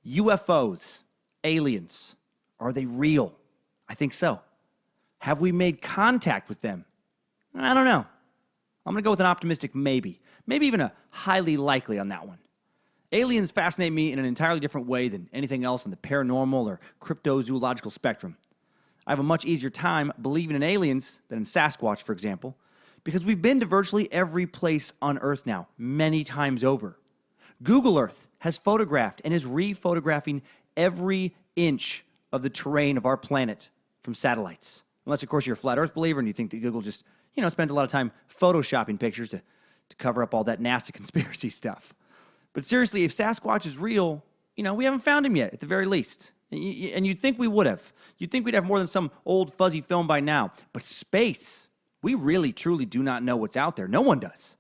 UFOs, aliens, are they real? I think so. Have we made contact with them? I don't know. I'm going to go with an optimistic maybe. Maybe even a highly likely on that one. Aliens fascinate me in an entirely different way than anything else on the paranormal or cryptozoological spectrum. I have a much easier time believing in aliens than in Sasquatch, for example, because we've been to virtually every place on Earth now, many times over. Google Earth has photographed and is re-photographing every inch of the terrain of our planet from satellites. Unless, of course, you're a flat Earth believer and you think that Google just, spent a lot of time photoshopping pictures to cover up all that nasty conspiracy stuff. But seriously, if Sasquatch is real, we haven't found him yet, at the very least. And you'd think we would have. You'd think we'd have more than some old fuzzy film by now. But space, we really, truly do not know what's out there. No one does.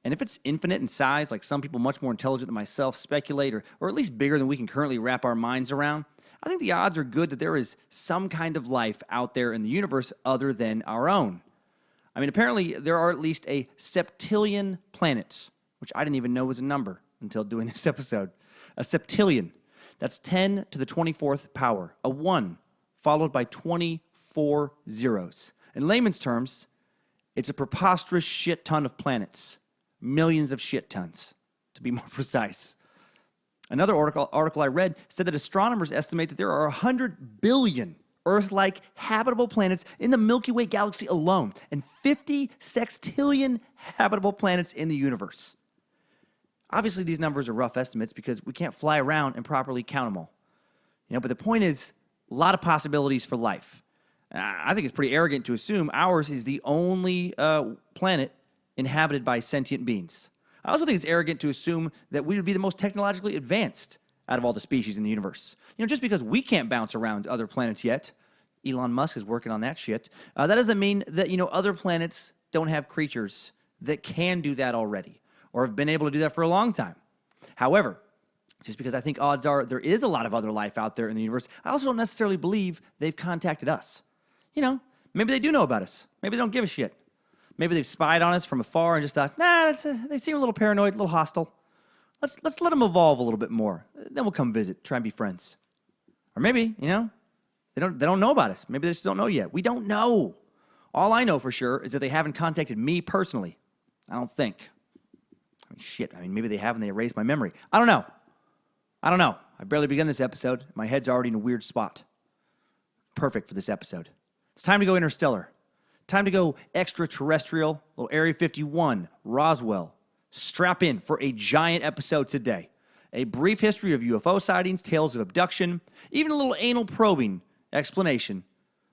And if it's infinite in size, like some people much more intelligent than myself speculate, or at least bigger than we can currently wrap our minds around, I think the odds are good that there is some kind of life out there in the universe other than our own. I mean, apparently there are at least a septillion planets, which I didn't even know was a number until doing this episode. A septillion. That's 10 to the 24th power. A 1 followed by 24 zeros. In layman's terms, it's a preposterous shit ton of planets. Millions of shit tons, to be more precise. Another article I read said that astronomers estimate that there are 100 billion Earth-like habitable planets in the Milky Way galaxy alone, and 50 sextillion habitable planets in the universe. Obviously, these numbers are rough estimates because we can't fly around and properly count them all. But the point is, a lot of possibilities for life. I think it's pretty arrogant to assume ours is the only planet inhabited by sentient beings. I also think it's arrogant to assume that we would be the most technologically advanced out of all the species in the universe. Just because we can't bounce around other planets yet, Elon Musk is working on that shit, that doesn't mean that, other planets don't have creatures that can do that already, or have been able to do that for a long time. However, just because I think odds are there is a lot of other life out there in the universe, I also don't necessarily believe they've contacted us. Maybe they do know about us. Maybe they don't give a shit. Maybe they've spied on us from afar and just thought, they seem a little paranoid, a little hostile. Let's let them evolve a little bit more. Then we'll come visit, try and be friends. Or maybe, they don't know about us. Maybe they just don't know yet. We don't know. All I know for sure is that they haven't contacted me personally. I don't think. Maybe they have and they erased my memory. I don't know. I barely begun this episode. My head's already in a weird spot. Perfect for this episode. It's time to go interstellar. Time to go extraterrestrial, little Area 51, Roswell. Strap in for a giant episode today. A brief history of UFO sightings, tales of abduction, even a little anal probing explanation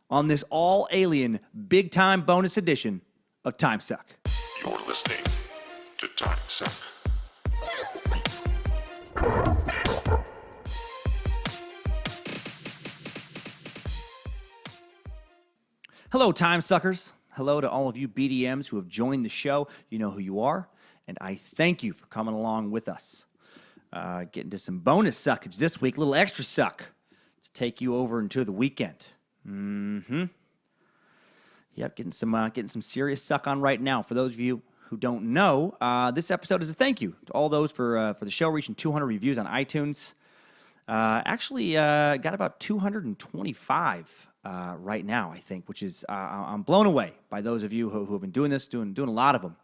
on this all-alien, big-time bonus edition of Timesuck. You're listening to Timesuck. Hello, Time Suckers. Hello to all of you BDMs who have joined the show. You know who you are, and I thank you for coming along with us. Getting to some bonus suckage this week, a little extra suck to take you over into the weekend. Yep, getting some serious suck on right now. For those of you who don't know, this episode is a thank you to all those for the show reaching 200 reviews on iTunes. Actually, got about 225 right now, I think, which is I'm blown away by those of you who have been doing this, doing a lot of them.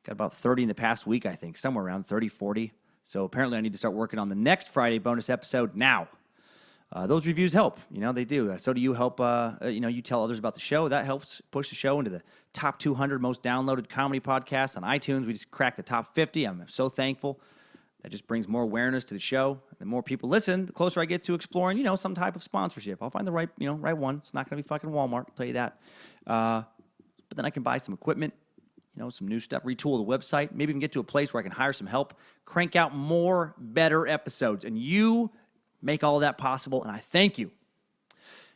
Got about 30 in the past week, I think, somewhere around 30, 40. So apparently I need to start working on the next Friday bonus episode now. Those reviews help. They do. So do you help, you tell others about the show. That helps push the show into the top 200 most downloaded comedy podcasts on iTunes. We just cracked the top 50. I'm so thankful. That just brings more awareness to the show. The more people listen, the closer I get to exploring, some type of sponsorship. I'll find the right one. It's not going to be fucking Walmart, I'll tell you that. But then I can buy some equipment, some new stuff, retool the website, maybe even get to a place where I can hire some help, crank out more, better episodes. And you make all of that possible, and I thank you.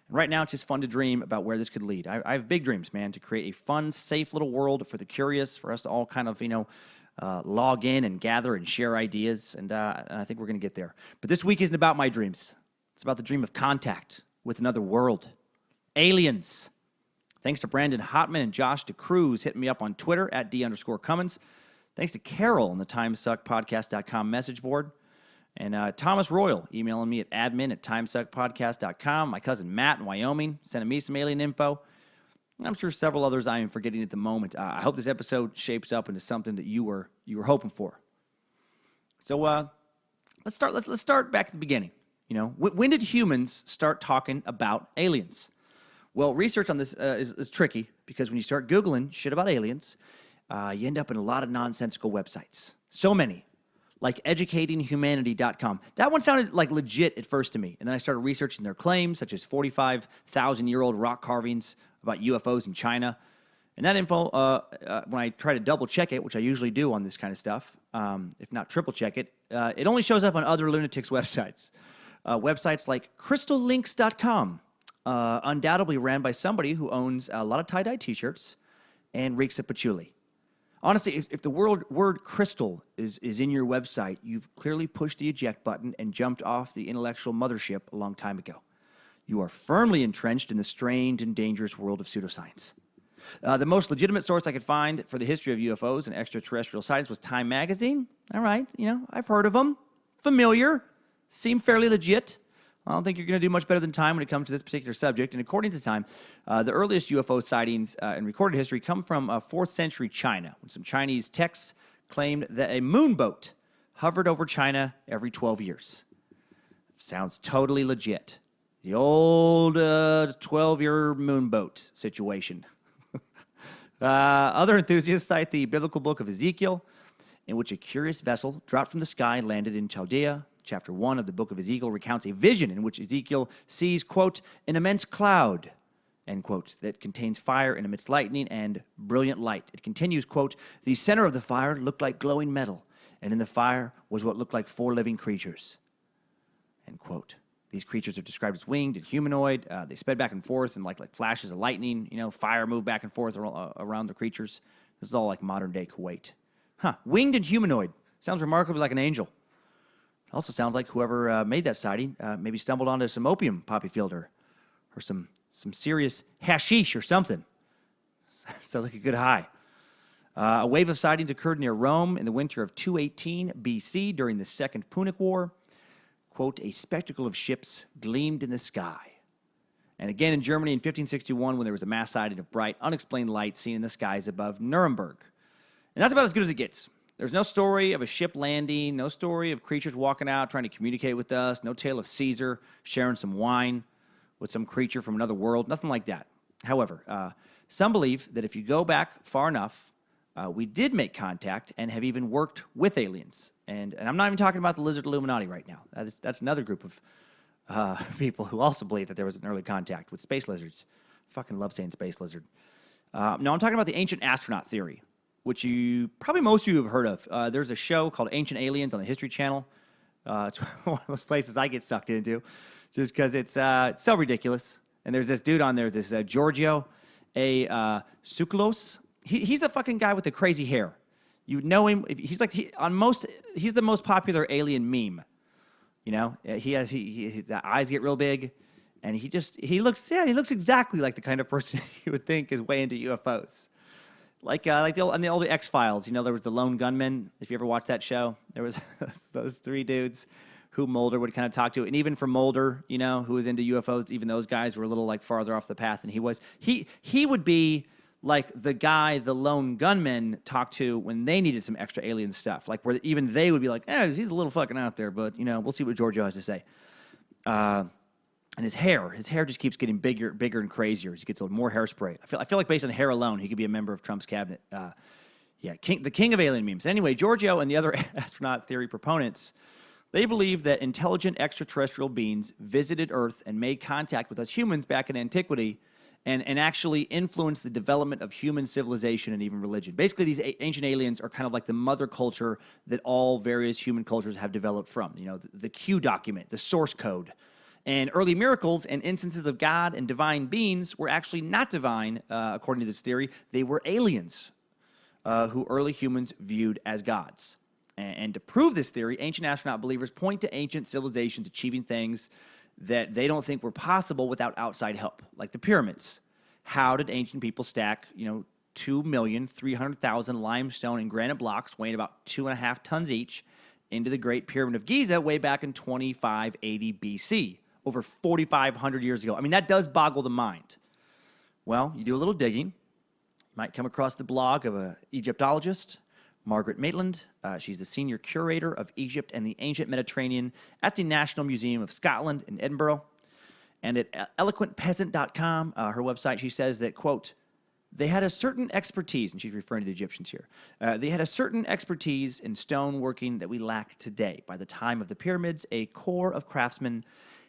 And right now, it's just fun to dream about where this could lead. I have big dreams, man, to create a fun, safe little world for the curious, for us to all kind of, log in and gather and share ideas, and I think we're going to get there. But this week isn't about my dreams. It's about the dream of contact with another world. Aliens. Thanks to Brandon Hotman and Josh DeCruz hitting me up on Twitter at @D_Cummins. Thanks to Carol on the TimesuckPodcast.com message board. And Thomas Royal emailing me at admin@timesuckpodcast.com. My cousin Matt in Wyoming sending me some alien info. And I'm sure several others I am forgetting at the moment. I hope this episode shapes up into something that you were hoping for. So let's start back at the beginning. You know, when did humans start talking about aliens? Well, research on this is tricky because when you start Googling shit about aliens, you end up in a lot of nonsensical websites. So many. Like educatinghumanity.com. That one sounded like legit at first to me. And then I started researching their claims, such as 45,000-year-old rock carvings about UFOs in China. And that info, when I try to double check it, which I usually do on this kind of stuff, if not triple check it, it only shows up on other lunatics' websites. Websites like crystallinks.com, undoubtedly ran by somebody who owns a lot of tie-dye t-shirts and reeks of patchouli. Honestly, if the word crystal is in your website, you've clearly pushed the eject button and jumped off the intellectual mothership a long time ago. You are firmly entrenched in the strange and dangerous world of pseudoscience. The most legitimate source I could find for the history of UFOs and extraterrestrial sightings was Time magazine. All right, I've heard of them. Familiar. Seem fairly legit. I don't think you're going to do much better than Time when it comes to this particular subject. And according to Time, the earliest UFO sightings in recorded history come from 4th century China, when some Chinese texts claimed that a moonboat hovered over China every 12 years. Sounds totally legit. The old 12-year moonboat situation. Other enthusiasts cite the biblical book of Ezekiel, in which a curious vessel dropped from the sky and landed in Chaldea. Chapter 1 of the book of Ezekiel recounts a vision in which Ezekiel sees, quote, an immense cloud, end quote, that contains fire and emits lightning and brilliant light. It continues, quote, the center of the fire looked like glowing metal, and in the fire was what looked like 4 living creatures, end quote. These creatures are described as winged and humanoid. They sped back and forth and like flashes of lightning, fire moved back and forth around the creatures. This is all like modern-day Kuwait. Winged and humanoid. Sounds remarkably like an angel. Also sounds like whoever made that sighting maybe stumbled onto some opium poppy field or some serious hashish or something. Sounds like a good high. A wave of sightings occurred near Rome in the winter of 218 BC during the Second Punic War. Quote, a spectacle of ships gleamed in the sky. And again in Germany in 1561 when there was a mass sighting of bright, unexplained light seen in the skies above Nuremberg. And that's about as good as it gets. There's no story of a ship landing, no story of creatures walking out trying to communicate with us, no tale of Caesar sharing some wine with some creature from another world, nothing like that. However, some believe that if you go back far enough, we did make contact and have even worked with aliens. And I'm not even talking about the Lizard Illuminati right now. That's another group of people who also believe that there was an early contact with space lizards. Fucking love saying space lizard. No, I'm talking about the ancient astronaut theory, which probably most of you have heard of. There's a show called Ancient Aliens on the History Channel. It's one of those places I get sucked into just because it's so ridiculous. And there's this dude on there, this Giorgio Tsoukalos. He's the fucking guy with the crazy hair. You know him. He's the most popular alien meme. His eyes get real big, and he looks exactly like the kind of person you would think is way into UFOs. On the old X-Files, there was the lone gunman. If you ever watched that show, there was those 3 dudes who Mulder would kind of talk to. And even for Mulder, who was into UFOs, even those guys were a little farther off the path than he was. He would be like the guy the lone gunman talked to when they needed some extra alien stuff. Like where even they would be like, he's a little fucking out there, but, we'll see what Giorgio has to say. And his hair just keeps getting bigger and crazier as he gets old. More hairspray. I feel like based on hair alone, he could be a member of Trump's cabinet. The king of alien memes. Anyway, Giorgio and the other astronaut theory proponents, they believe that intelligent extraterrestrial beings visited Earth and made contact with us humans back in antiquity and actually influenced the development of human civilization and even religion. Basically, these ancient aliens are kind of like the mother culture that all various human cultures have developed from. The Q document, the source code. And early miracles and instances of God and divine beings were actually not divine, according to this theory. They were aliens who early humans viewed as gods. And to prove this theory, ancient astronaut believers point to ancient civilizations achieving things that they don't think were possible without outside help, like the pyramids. How did ancient people stack, 2,300,000 limestone and granite blocks weighing about 2.5 tons each into the Great Pyramid of Giza way back in 2580 BC, over 4,500 years ago. I mean, that does boggle the mind. Well, you do a little digging. You might come across the blog of an Egyptologist, Margaret Maitland. She's the senior curator of Egypt and the ancient Mediterranean at the National Museum of Scotland in Edinburgh. And at eloquentpeasant.com, her website, she says that, quote, they had a certain expertise, and she's referring to the Egyptians here. They had a certain expertise in stoneworking that we lack today. By the time of the pyramids, a corps of craftsmen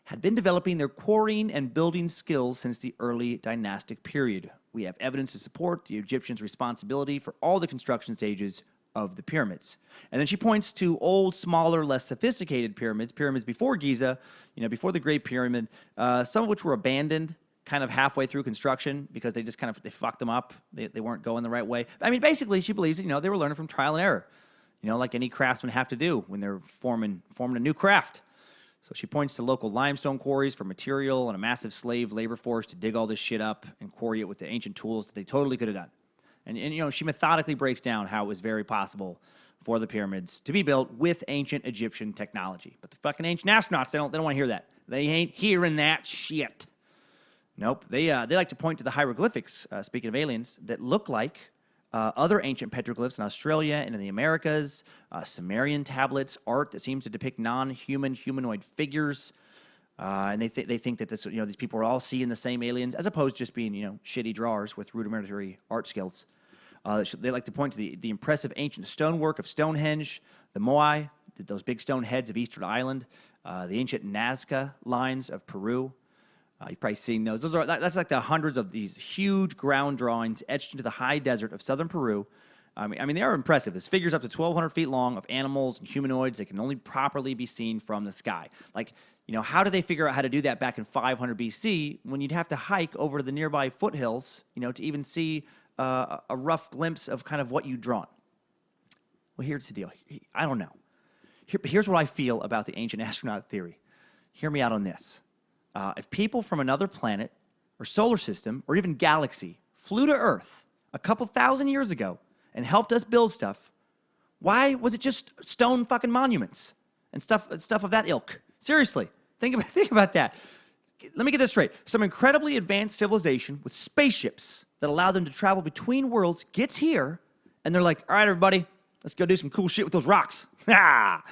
had been developing their quarrying and building skills since the early dynastic period. We have evidence to support the Egyptians' responsibility for all the construction stages of the pyramids. And then she points to old, smaller, less sophisticated pyramids before Giza, before the Great Pyramid, some of which were abandoned kind of halfway through construction because they just they fucked them up. They weren't going the right way. I mean, basically, she believes, they were learning from trial and error, like any craftsmen have to do when they're forming a new craft. So she points to local limestone quarries for material and a massive slave labor force to dig all this shit up and quarry it with the ancient tools that they totally could have done. And she methodically breaks down how it was very possible for the pyramids to be built with ancient Egyptian technology. But the fucking ancient astronauts, they don't want to hear that. They ain't hearing that shit. Nope. They like to point to the hieroglyphics, speaking of aliens, that look like other ancient petroglyphs in Australia and in the Americas, Sumerian tablets, art that seems to depict non-human humanoid figures. And they think that this, these people are all seeing the same aliens, as opposed to just being, shitty drawers with rudimentary art skills. They like to point to the impressive ancient stonework of Stonehenge, the Moai, those big stone heads of Eastern Island, the ancient Nazca lines of Peru. You've probably seen those. That's like the hundreds of these huge ground drawings etched into the high desert of southern Peru. I mean, they are impressive. There's figures up to 1,200 feet long of animals and humanoids that can only properly be seen from the sky. Like, how do they figure out how to do that back in 500 BC when you'd have to hike over to the nearby foothills, to even see a rough glimpse of kind of what you'd drawn? Well, here's the deal. I don't know. Here's what I feel about the ancient astronaut theory. Hear me out on this. If people from another planet or solar system or even galaxy flew to Earth a couple thousand years ago and helped us build stuff, why was it just stone fucking monuments and stuff of that ilk? Seriously, think about that. Let me get this straight. Some incredibly advanced civilization with spaceships that allow them to travel between worlds gets here, and they're like, all right, everybody, let's go do some cool shit with those rocks. Ha!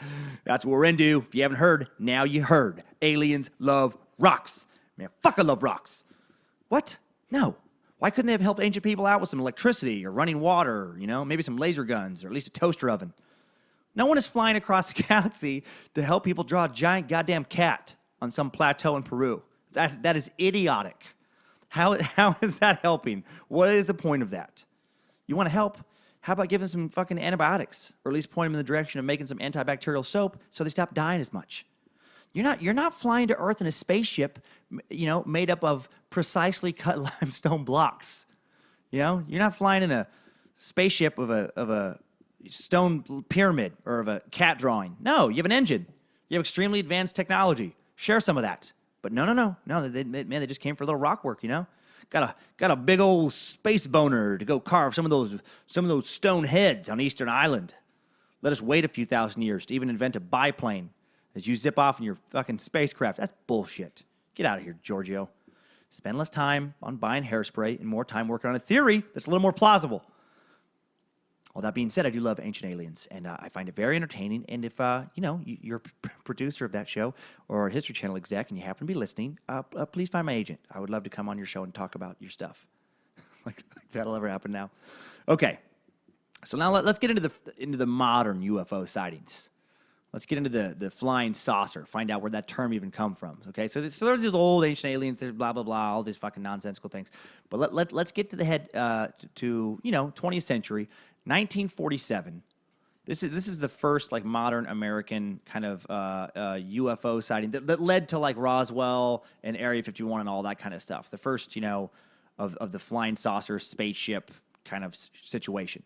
That's what we're into. If you haven't heard, now you heard. Aliens love rocks. Man, fuck, I love rocks. What? No. Why couldn't they have helped ancient people out with some electricity or running water, maybe some laser guns or at least a toaster oven? No one is flying across the galaxy to help people draw a giant goddamn cat on some plateau in Peru. That is idiotic. How is that helping? What is the point of that? You want to help? How about giving some fucking antibiotics, or at least point them in the direction of making some antibacterial soap so they stop dying as much? You're not flying to Earth in a spaceship, made up of precisely cut limestone blocks. You're not flying in a spaceship of a stone pyramid or of a cat drawing. No, you have an engine. You have extremely advanced technology. Share some of that. But no. They just came for a little rock work. Got a big old space boner to go carve some of those stone heads on Eastern Island. Let us wait a few thousand years to even invent a biplane as you zip off in your fucking spacecraft. That's bullshit. Get out of here, Giorgio. Spend less time on buying hairspray and more time working on a theory that's a little more plausible. All that being said, I do love Ancient Aliens, and I find it very entertaining. And if you're a producer of that show or a History Channel exec and you happen to be listening, please find my agent. I would love to come on your show and talk about your stuff. like that'll ever happen now. Okay, so now let's get into the modern UFO sightings. Let's get into the flying saucer, find out where that term even come from, okay? So there's these old ancient aliens, there's blah, blah, blah, all these fucking nonsensical things. But let's get to the head to 20th century, 1947. This is the first, modern American kind of UFO sighting that led to, Roswell and Area 51 and all that kind of stuff. The first, of the flying saucer spaceship kind of situation.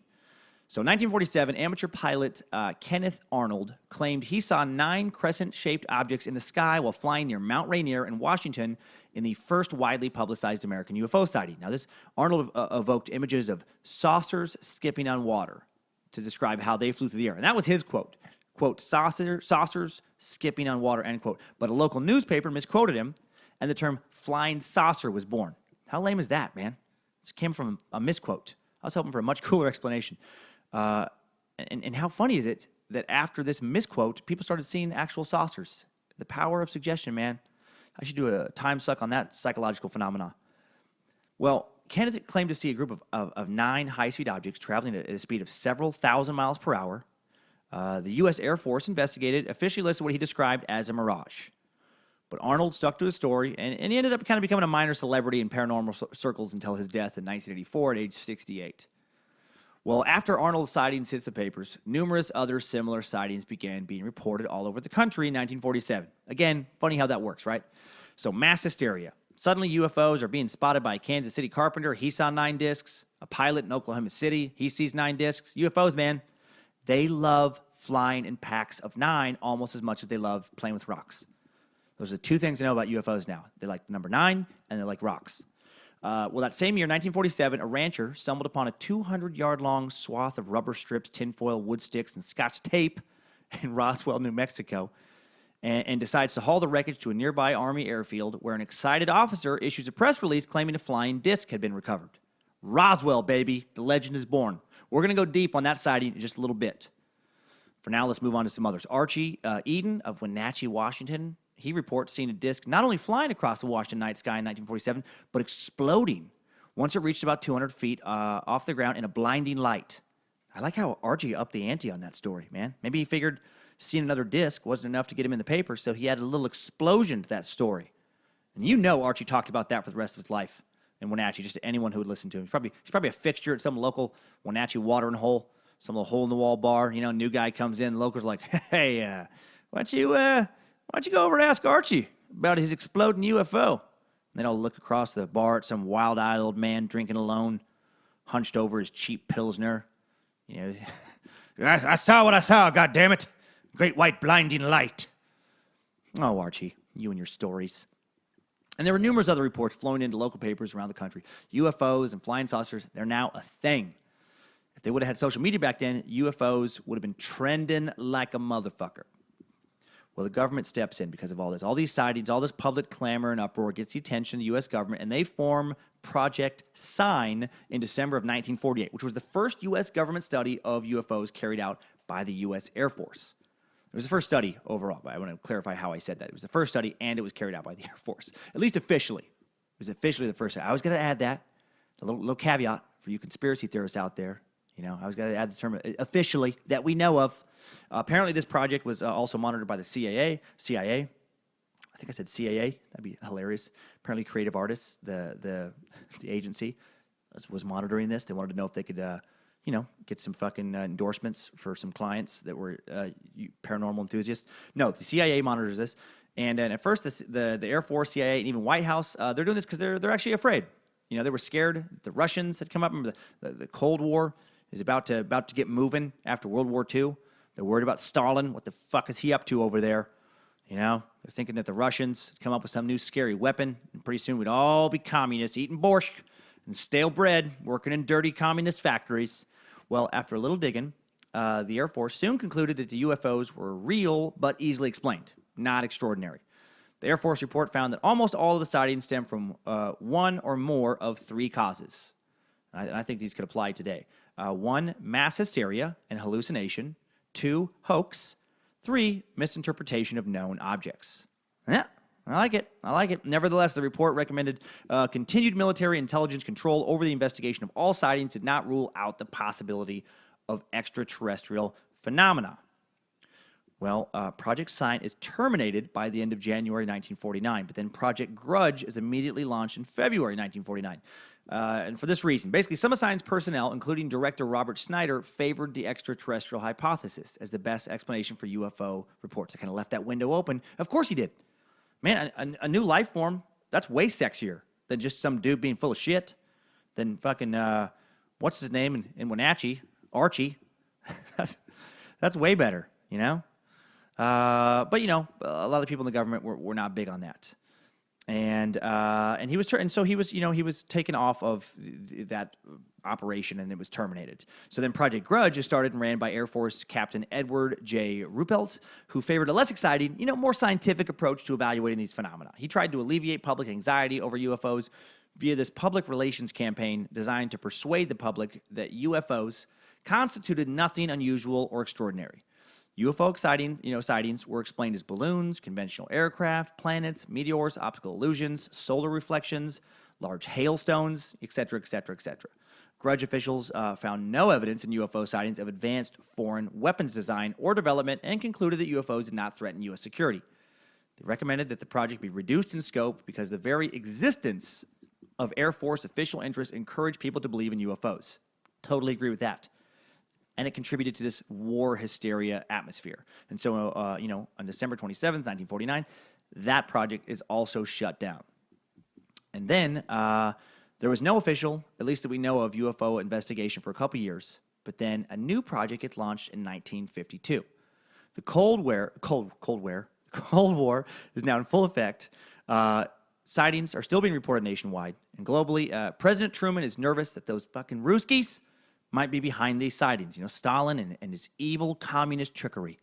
So in 1947, amateur pilot Kenneth Arnold claimed he saw 9 crescent-shaped objects in the sky while flying near Mount Rainier in Washington in the first widely publicized American UFO sighting. Now, Arnold evoked images of saucers skipping on water to describe how they flew through the air. And that was his quote. quote, saucers skipping on water, end quote. But a local newspaper misquoted him, and the term flying saucer was born. How lame is that, man? This came from a misquote. I was hoping for a much cooler explanation. And how funny is it that after this misquote, people started seeing actual saucers? The power of suggestion, man. I should do a Timesuck on that psychological phenomena. Well, Kenneth claimed to see a group of 9 high-speed objects traveling at a speed of several thousand miles per hour. The U.S. Air Force investigated, officially listed what he described as a mirage. But Arnold stuck to his story, and he ended up kind of becoming a minor celebrity in paranormal circles until his death in 1984 at age 68. Well, after Arnold's sightings hits the papers, numerous other similar sightings began being reported all over the country in 1947. Again, funny how that works, right? So mass hysteria. Suddenly UFOs are being spotted by a Kansas City carpenter. He saw 9 discs. A pilot in Oklahoma City, he sees 9 discs. UFOs, man, they love flying in packs of 9 almost as much as they love playing with rocks. Those are the 2 things I know about UFOs now. They like the number 9, and they like rocks. Well, that same year, 1947, a rancher stumbled upon a 200-yard-long swath of rubber strips, tinfoil, wood sticks, and Scotch tape in Roswell, New Mexico, and decides to haul the wreckage to a nearby Army airfield where an excited officer issues a press release claiming a flying disc had been recovered. Roswell, baby. The legend is born. We're going to go deep on that sighting in just a little bit. For now, let's move on to some others. Archie Eden of Wenatchee, Washington, he reports seeing a disc not only flying across the Washington night sky in 1947, but exploding once it reached about 200 feet off the ground in a blinding light. I like how Archie upped the ante on that story, man. Maybe he figured seeing another disc wasn't enough to get him in the paper, so he added a little explosion to that story. And you know Archie talked about that for the rest of his life in Wenatchee, just to anyone who would listen to him. He's probably a fixture at some local Wenatchee watering hole, some little hole-in-the-wall bar. You know, new guy comes in, the locals are like, hey, why don't you go over and ask Archie about his exploding UFO? And then I'll look across the bar at some wild-eyed old man drinking alone, hunched over his cheap Pilsner. You know, I saw what I saw, goddammit. Great white blinding light. Oh, Archie, you and your stories. And there were numerous other reports flowing into local papers around the country. UFOs and flying saucers, they're now a thing. If they would have had social media back then, UFOs would have been trending like a motherfucker. Well, the government steps in because of all this. All these sightings, all this public clamor and uproar gets the attention of the U.S. government, and they form Project Sign in December of 1948, which was the first U.S. government study of UFOs carried out by the U.S. Air Force. It was the first study overall, but I want to clarify how I said that. It was the first study, and it was carried out by the Air Force, at least officially. It was officially the first study. I was going to add that, a little caveat for you conspiracy theorists out there. You know, I was going to add the term officially that we know of. Apparently, this project was also monitored by the CIA. I think I said CAA. That'd be hilarious. Apparently, Creative Artists, the agency, was monitoring this. They wanted to know if they could, get some fucking endorsements for some clients that were paranormal enthusiasts. No, the CIA monitors this. And at first, the Air Force, CIA, and even White House, they're doing this because they're actually afraid. You know, they were scared. The Russians had come up. Remember, the Cold War is about to get moving after World War II. They're worried about Stalin. What the fuck is he up to over there? You know, they're thinking that the Russians come up with some new scary weapon, and pretty soon we'd all be communists, eating borscht and stale bread, working in dirty communist factories. Well, after a little digging, the Air Force soon concluded that the UFOs were real but easily explained, not extraordinary. The Air Force report found that almost all of the sightings stem from one or more of 3 causes. I think these could apply today. 1, mass hysteria and hallucination. 2, hoax. 3, misinterpretation of known objects. Yeah, I like it. Nevertheless, the report recommended continued military intelligence control over the investigation of all sightings, did not rule out the possibility of extraterrestrial phenomena. Well, Project Sign is terminated by the end of January 1949, but then Project Grudge is immediately launched in February 1949. And for this reason, basically, some of Sign's personnel, including director Robert Snyder, favored the extraterrestrial hypothesis as the best explanation for UFO reports. They kind of left that window open. Of course he did. Man, a new life form, that's way sexier than just some dude being full of shit. Than fucking, what's his name in Wenatchee? Archie. That's way better, you know? But, you know, a lot of people in the government were not big on that. And he was he was taken off of that operation, and it was terminated. So then Project Grudge is started and ran by Air Force Captain Edward J. Ruppelt, who favored a less exciting, more scientific approach to evaluating these phenomena. He tried to alleviate public anxiety over UFOs via this public relations campaign designed to persuade the public that UFOs constituted nothing unusual or extraordinary. UFO sightings were explained as balloons, conventional aircraft, planets, meteors, optical illusions, solar reflections, large hailstones, etc., etc., etc. Grudge officials found no evidence in UFO sightings of advanced foreign weapons design or development and concluded that UFOs did not threaten U.S. security. They recommended that the project be reduced in scope because the very existence of Air Force official interest encouraged people to believe in UFOs. Totally agree with that. And it contributed to this war hysteria atmosphere. And so, on December 27th, 1949, that project is also shut down. And then there was no official, at least that we know of, UFO investigation for a couple years. But then a new project gets launched in 1952. The Cold War is now in full effect. Sightings are still being reported nationwide and globally. President Truman is nervous that those fucking Ruskies might be behind these sightings. Stalin and his evil communist trickery,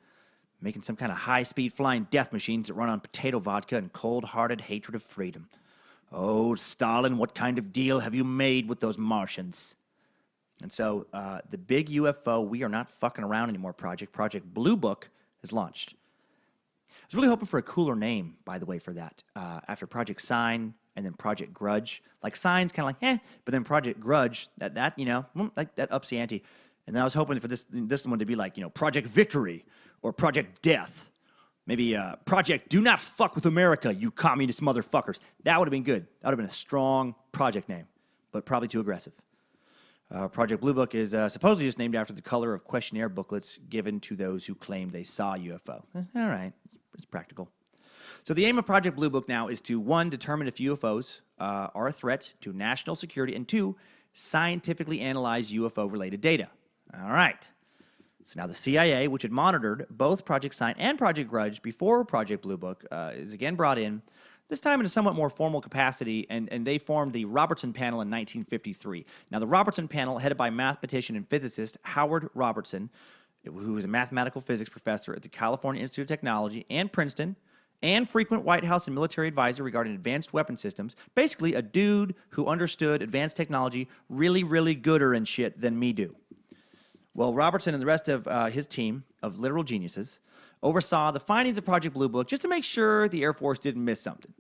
making some kind of high-speed flying death machines that run on potato vodka and cold-hearted hatred of freedom. Oh, Stalin, what kind of deal have you made with those Martians? And so the big UFO We Are Not Fucking Around Anymore Project Blue Book, is launched. I was really hoping for a cooler name, by the way, for that. After Project Sign and then Project Grudge. Like Sign's kind of like, but then Project Grudge, that ups the ante. And then I was hoping for this one to be like, Project Victory or Project Death. Maybe Project Do Not Fuck with America, you communist motherfuckers. That would have been good. That would have been a strong project name, but probably too aggressive. Project Blue Book is supposedly just named after the color of questionnaire booklets given to those who claimed they saw UFO. All right, it's practical. So the aim of Project Blue Book now is to, 1, determine if UFOs are a threat to national security, and 2, scientifically analyze UFO-related data. All right. So now the CIA, which had monitored both Project Sign and Project Grudge before Project Blue Book, is again brought in, this time in a somewhat more formal capacity, and they formed the Robertson Panel in 1953. Now, the Robertson Panel, headed by mathematician and physicist Howard Robertson, who was a mathematical physics professor at the California Institute of Technology and Princeton, and frequent White House and military advisor regarding advanced weapon systems. Basically, a dude who understood advanced technology really, really gooder and shit than me do. Well, Robertson and the rest of his team of literal geniuses oversaw the findings of Project Blue Book just to make sure the Air Force didn't miss something.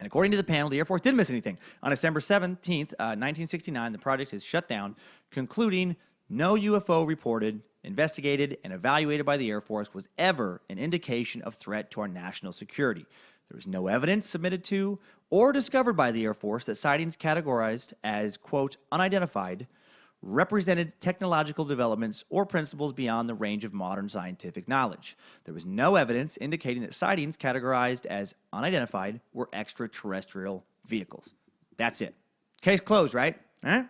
And according to the panel, the Air Force didn't miss anything. On December 17th, 1969, the project is shut down, concluding no UFO reported, investigated, and evaluated by the Air Force was ever an indication of threat to our national security. There was no evidence submitted to or discovered by the Air Force that sightings categorized as, quote, unidentified, represented technological developments or principles beyond the range of modern scientific knowledge. There was no evidence indicating that sightings categorized as unidentified were extraterrestrial vehicles. That's it. Case closed, right? Huh?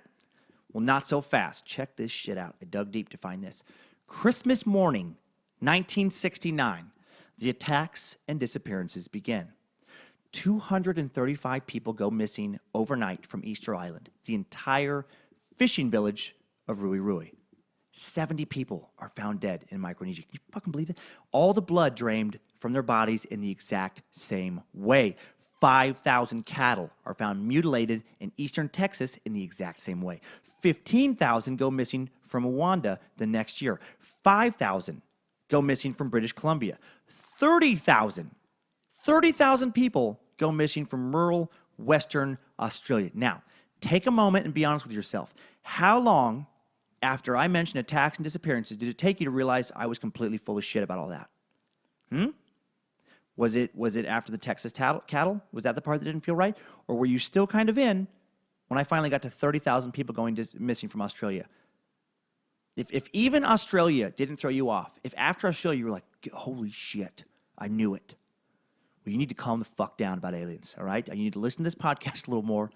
Well, not so fast. Check this shit out. I dug deep to find this. Christmas morning, 1969, the attacks and disappearances began. 235 people go missing overnight from Easter Island, the entire fishing village of Rui Rui. 70 people are found dead in Micronesia. Can you fucking believe it? All the blood drained from their bodies in the exact same way. 5,000 cattle are found mutilated in eastern Texas in the exact same way. 15,000 go missing from Rwanda the next year. 5,000 go missing from British Columbia. 30,000 people go missing from rural Western Australia. Now, take a moment and be honest with yourself. How long after I mentioned attacks and disappearances did it take you to realize I was completely full of shit about all that? Was it after the Texas cattle? Was that the part that didn't feel right? Or were you still kind of in when I finally got to 30,000 people going missing from Australia? If even Australia didn't throw you off, if after Australia you were like, holy shit, I knew it. Well, you need to calm the fuck down about aliens, all right? You need to listen to this podcast a little more,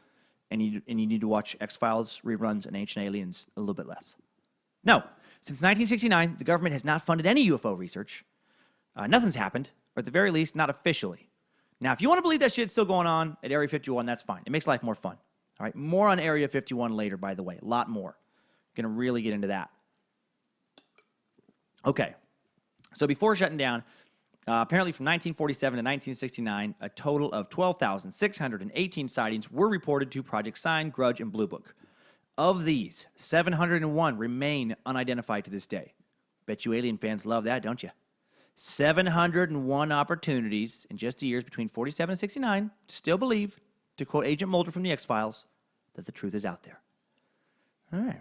and you need to watch X-Files reruns and Ancient Aliens a little bit less. No, since 1969, the government has not funded any UFO research. Nothing's happened, or at the very least, not officially. Now, if you want to believe that shit's still going on at Area 51, that's fine. It makes life more fun. All right, more on Area 51 later, by the way. A lot more. Going to really get into that. Okay, so before shutting down, apparently from 1947 to 1969, a total of 12,618 sightings were reported to Project Sign, Grudge, and Blue Book. Of these, 701 remain unidentified to this day. Bet you alien fans love that, don't you? 701 opportunities in just the years between 47 and 69 to still believe, to quote Agent Mulder from the X-Files, that the truth is out there. All right.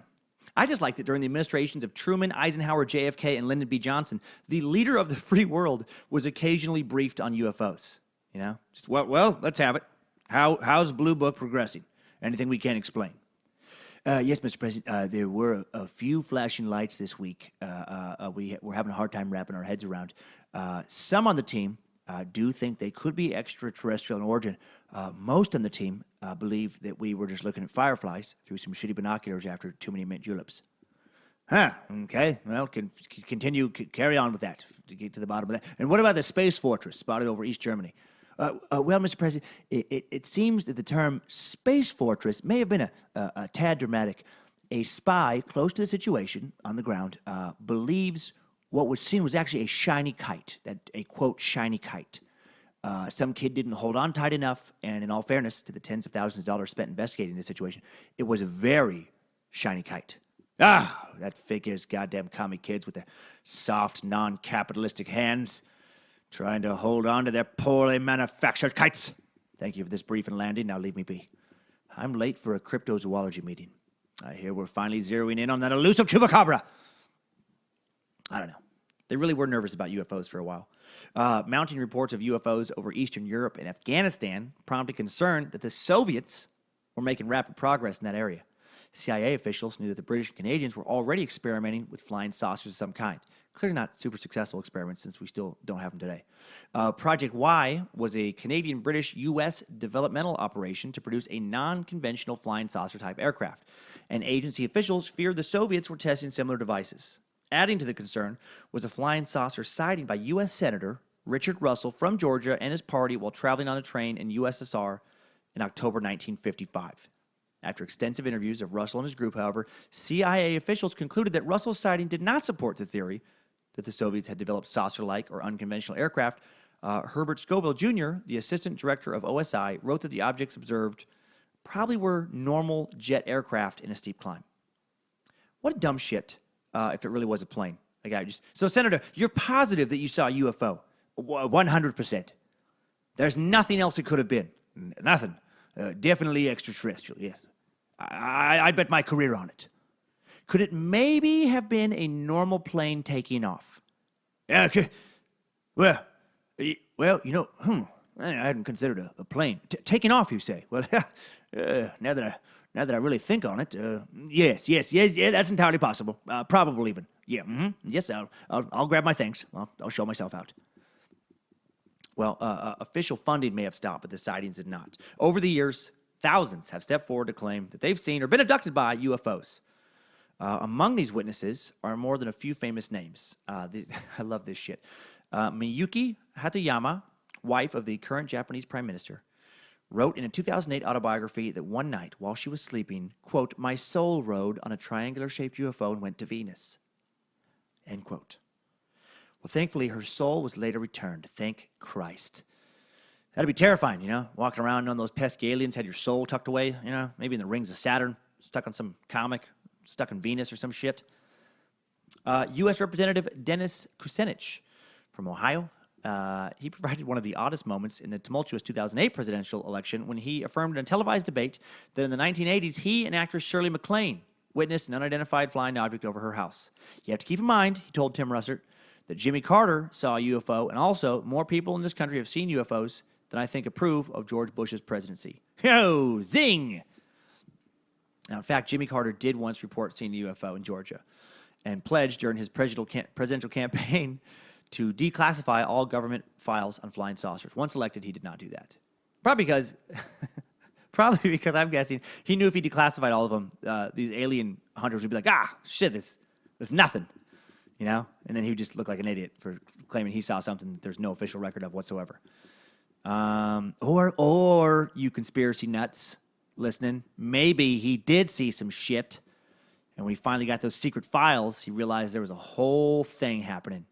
I just liked it during the administrations of Truman, Eisenhower, JFK, and Lyndon B. Johnson. The leader of the free world was occasionally briefed on UFOs. You know, just, well, let's have it. How's Blue Book progressing? Anything we can't explain? Yes, Mr. President, there were a few flashing lights this week. We're having a hard time wrapping our heads around. Some on the team do think they could be extraterrestrial in origin. Most on the team believe that we were just looking at fireflies through some shitty binoculars after too many mint juleps. Huh, okay. Well, carry on with that to get to the bottom of that. And what about the space fortress spotted over East Germany? Well, Mr. President, it seems that the term space fortress may have been a tad dramatic. A spy close to the situation on the ground believes what was seen was actually a shiny kite, a quote, shiny kite. Some kid didn't hold on tight enough, and in all fairness to the tens of thousands of dollars spent investigating this situation, it was a very shiny kite. That figures goddamn commie kids with their soft, non-capitalistic hands trying to hold on to their poorly manufactured kites. Thank you for this brief and landing. Now leave me be. I'm late for a cryptozoology meeting. I hear we're finally zeroing in on that elusive chupacabra. I don't know. They really were nervous about UFOs for a while. Mounting reports of UFOs over Eastern Europe and Afghanistan prompted concern that the Soviets were making rapid progress in that area. CIA officials knew that the British and Canadians were already experimenting with flying saucers of some kind. Clearly not super successful experiments since we still don't have them today. Project Y was a Canadian-British-U.S. developmental operation to produce a non-conventional flying saucer-type aircraft, and agency officials feared the Soviets were testing similar devices. Adding to the concern was a flying saucer sighting by U.S. Senator Richard Russell from Georgia and his party while traveling on a train in USSR in October 1955. After extensive interviews of Russell and his group, however, CIA officials concluded that Russell's sighting did not support the theory that the Soviets had developed saucer-like or unconventional aircraft. Herbert Scoville Jr., the assistant director of OSI, wrote that the objects observed probably were normal jet aircraft in a steep climb. What a dumb shit if it really was a plane. So, Senator, you're positive that you saw a UFO? 100%. There's nothing else it could have been. Nothing. Definitely extraterrestrial, yes. I bet my career on it. Could it maybe have been a normal plane taking off? Yeah, okay. Well, I hadn't considered a plane. Taking off, you say? Well, now that I really think on it, yes, that's entirely possible. Probable even. Yeah, yes, I'll grab my things. I'll show myself out. Well, official funding may have stopped, but the sightings did not. Over the years, thousands have stepped forward to claim that they've seen or been abducted by UFOs. Among these witnesses are more than a few famous names. I love this shit. Miyuki Hatoyama, wife of the current Japanese prime minister, wrote in a 2008 autobiography that one night while she was sleeping, quote, "My soul rode on a triangular-shaped UFO and went to Venus," end quote. Well, thankfully, her soul was later returned. Thank Christ. That'd be terrifying, walking around knowing those pesky aliens had your soul tucked away, maybe in the rings of Saturn, stuck on some comic, stuck in Venus or some shit. U.S. Representative Dennis Kucinich from Ohio, he provided one of the oddest moments in the tumultuous 2008 presidential election when he affirmed in a televised debate that in the 1980s, he and actress Shirley MacLaine witnessed an unidentified flying object over her house. You have to keep in mind, he told Tim Russert, that Jimmy Carter saw a UFO, and also more people in this country have seen UFOs than I think approve of George Bush's presidency. Yo, zing! Now, in fact, Jimmy Carter did once report seeing a UFO in Georgia and pledged during his presidential campaign to declassify all government files on flying saucers. Once elected, he did not do that. Probably because I'm guessing he knew if he declassified all of them, these alien hunters would be like, shit, there's nothing. And then he would just look like an idiot for claiming he saw something that there's no official record of whatsoever. Or you conspiracy nuts listening, maybe he did see some shit, and when he finally got those secret files, he realized there was a whole thing happening.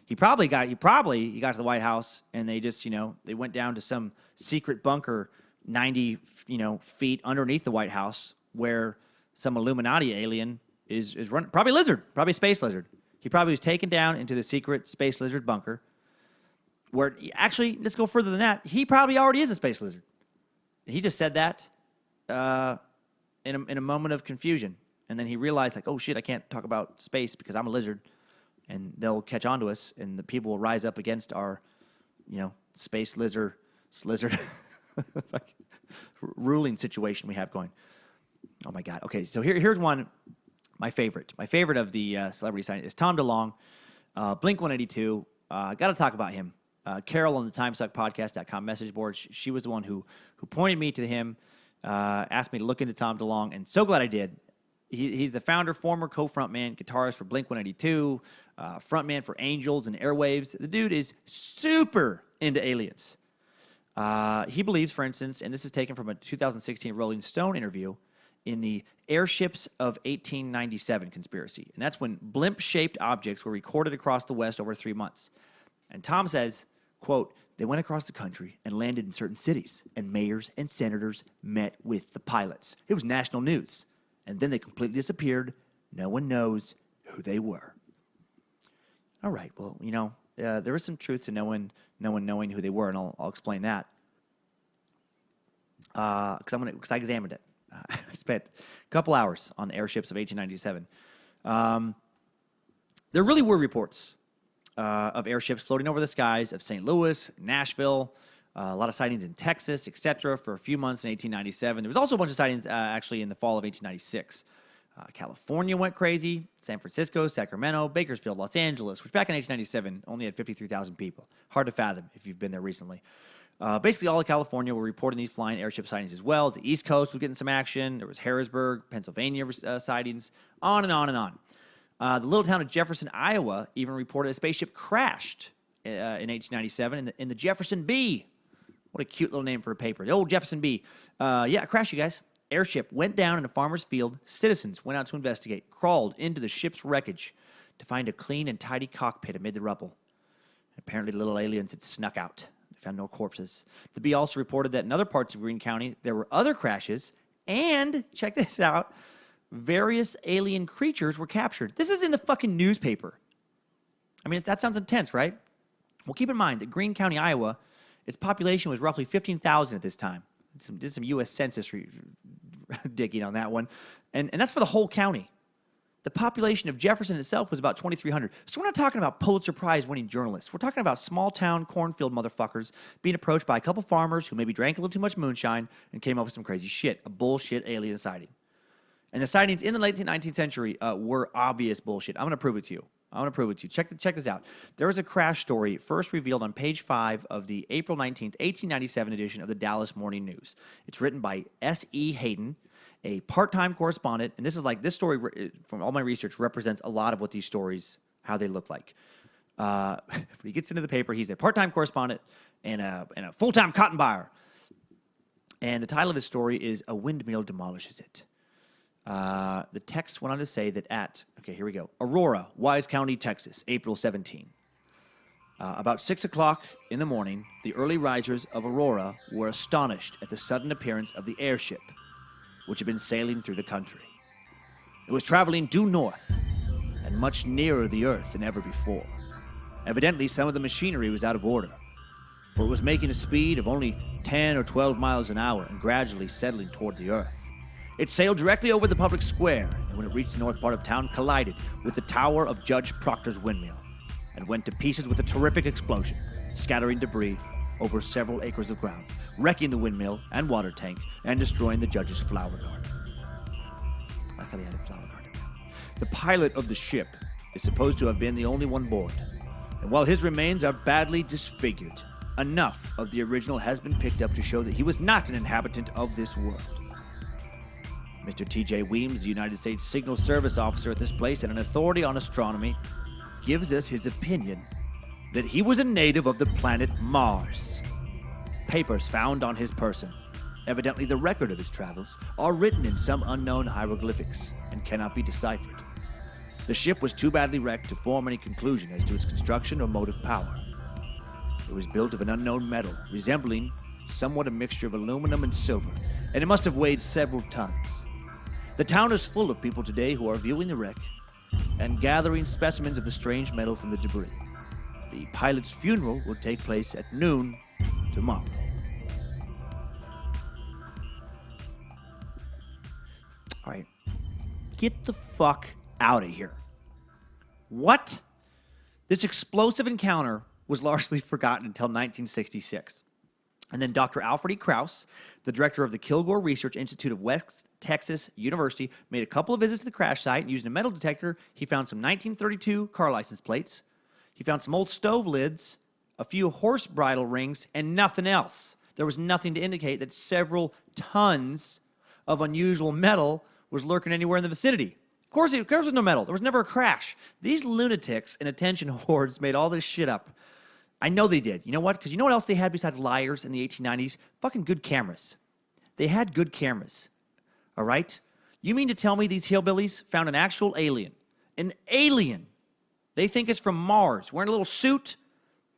He got to the White House, and they just, they went down to some secret bunker 90, feet underneath the White House where some Illuminati alien is running, probably a space lizard. He probably was taken down into the secret space lizard bunker where, actually, let's go further than that. He probably already is a space lizard. He just said that in a moment of confusion. And then he realized, like, oh, shit, I can't talk about space because I'm a lizard. And they'll catch on to us, and the people will rise up against our, space lizard ruling situation we have going. Oh, my God. Okay, so here's one, my favorite. My favorite of the celebrity sightings is Tom DeLonge, Blink-182. Got to talk about him. Carol on the TimesuckPodcast.com message board, she was the one who pointed me to him, asked me to look into Tom DeLonge, and so glad I did. He's the founder, former co-frontman, guitarist for Blink-182, frontman for Angels and Airwaves. The dude is super into aliens. He believes, for instance, and this is taken from a 2016 Rolling Stone interview, in the airships of 1897 conspiracy. And that's when blimp-shaped objects were recorded across the West over 3 months. And Tom says, quote, they went across the country and landed in certain cities, and mayors and senators met with the pilots. It was national news. And then they completely disappeared. No one knows who they were. All right, well, there is some truth to no one knowing who they were, and I'll explain that. Because I examined it. I spent a couple hours on airships of 1897. There really were reports of airships floating over the skies of St. Louis, Nashville, a lot of sightings in Texas, etc., for a few months in 1897. There was also a bunch of sightings actually in the fall of 1896. California went crazy, San Francisco, Sacramento, Bakersfield, Los Angeles, which back in 1897 only had 53,000 people. Hard to fathom if you've been there recently. Basically, all of California were reporting these flying airship sightings as well. The East Coast was getting some action. There was Harrisburg, Pennsylvania sightings, on and on and on. The little town of Jefferson, Iowa, even reported a spaceship crashed in 1897 in the Jefferson Bee. What a cute little name for a paper. The old Jefferson Bee. Yeah, crashed, you guys. Airship went down in a farmer's field. Citizens went out to investigate, crawled into the ship's wreckage to find a clean and tidy cockpit amid the rubble. Apparently, the little aliens had snuck out. They found no corpses. The Bee also reported that in other parts of Greene County, there were other crashes, and, check this out, various alien creatures were captured. This is in the fucking newspaper. I mean, that sounds intense, right? Well, keep in mind that Greene County, Iowa, its population was roughly 15,000 at this time. Did some U.S. Census digging on that one. And that's for the whole county. The population of Jefferson itself was about 2,300. So we're not talking about Pulitzer Prize winning journalists. We're talking about small-town cornfield motherfuckers being approached by a couple farmers who maybe drank a little too much moonshine and came up with some crazy shit, a bullshit alien sighting. And the sightings in the late 19th century were obvious bullshit. I'm going to prove it to you. Check this out. There was a crash story first revealed on page 5 of the April 19th, 1897 edition of the Dallas Morning News. It's written by S.E. Hayden, a part-time correspondent. And this story, from all my research, represents a lot of what these stories, how they look like. When he gets into the paper, he's a part-time correspondent and a full-time cotton buyer. And the title of his story is A Windmill Demolishes It. The text went on to say that here we go. Aurora, Wise County, Texas, April 17. About 6 o'clock in the morning, the early risers of Aurora were astonished at the sudden appearance of the airship, which had been sailing through the country. It was traveling due north and much nearer the earth than ever before. Evidently, some of the machinery was out of order, for it was making a speed of only 10 or 12 miles an hour and gradually settling toward the earth. It sailed directly over the public square, and when it reached the north part of town, collided with the tower of Judge Proctor's windmill, and went to pieces with a terrific explosion, scattering debris over several acres of ground, wrecking the windmill and water tank, and destroying the judge's flower garden. I like how they had a flower garden. The pilot of the ship is supposed to have been the only one aboard, and while his remains are badly disfigured, enough of the original has been picked up to show that he was not an inhabitant of this world. Mr. T.J. Weems, the United States Signal Service officer at this place and an authority on astronomy, gives us his opinion that he was a native of the planet Mars. papers found on his person, evidently the record of his travels, are written in some unknown hieroglyphics and cannot be deciphered. The ship was too badly wrecked to form any conclusion as to its construction or motive power. It was built of an unknown metal, resembling somewhat a mixture of aluminum and silver, and it must have weighed several tons. The town is full of people today who are viewing the wreck and gathering specimens of the strange metal from the debris. The pilot's funeral will take place at noon tomorrow. All right, get the fuck out of here. What? This explosive encounter was largely forgotten until 1966. And then Dr. Alfred E. Krauss, the director of the Kilgore Research Institute of West Texas University, made a couple of visits to the crash site, and using a metal detector, he found some 1932 car license plates. He found some old stove lids, a few horse bridle rings, and nothing else. There was nothing to indicate that several tons of unusual metal was lurking anywhere in the vicinity. Of course, there was no metal. There was never a crash. These lunatics and attention whores made all this shit up. I know they did. You know what? Because you know what else they had besides liars in the 1890s? Fucking good cameras. They had good cameras. All right? You mean to tell me these hillbillies found an actual alien? An alien! They think it's from Mars. Wearing a little suit.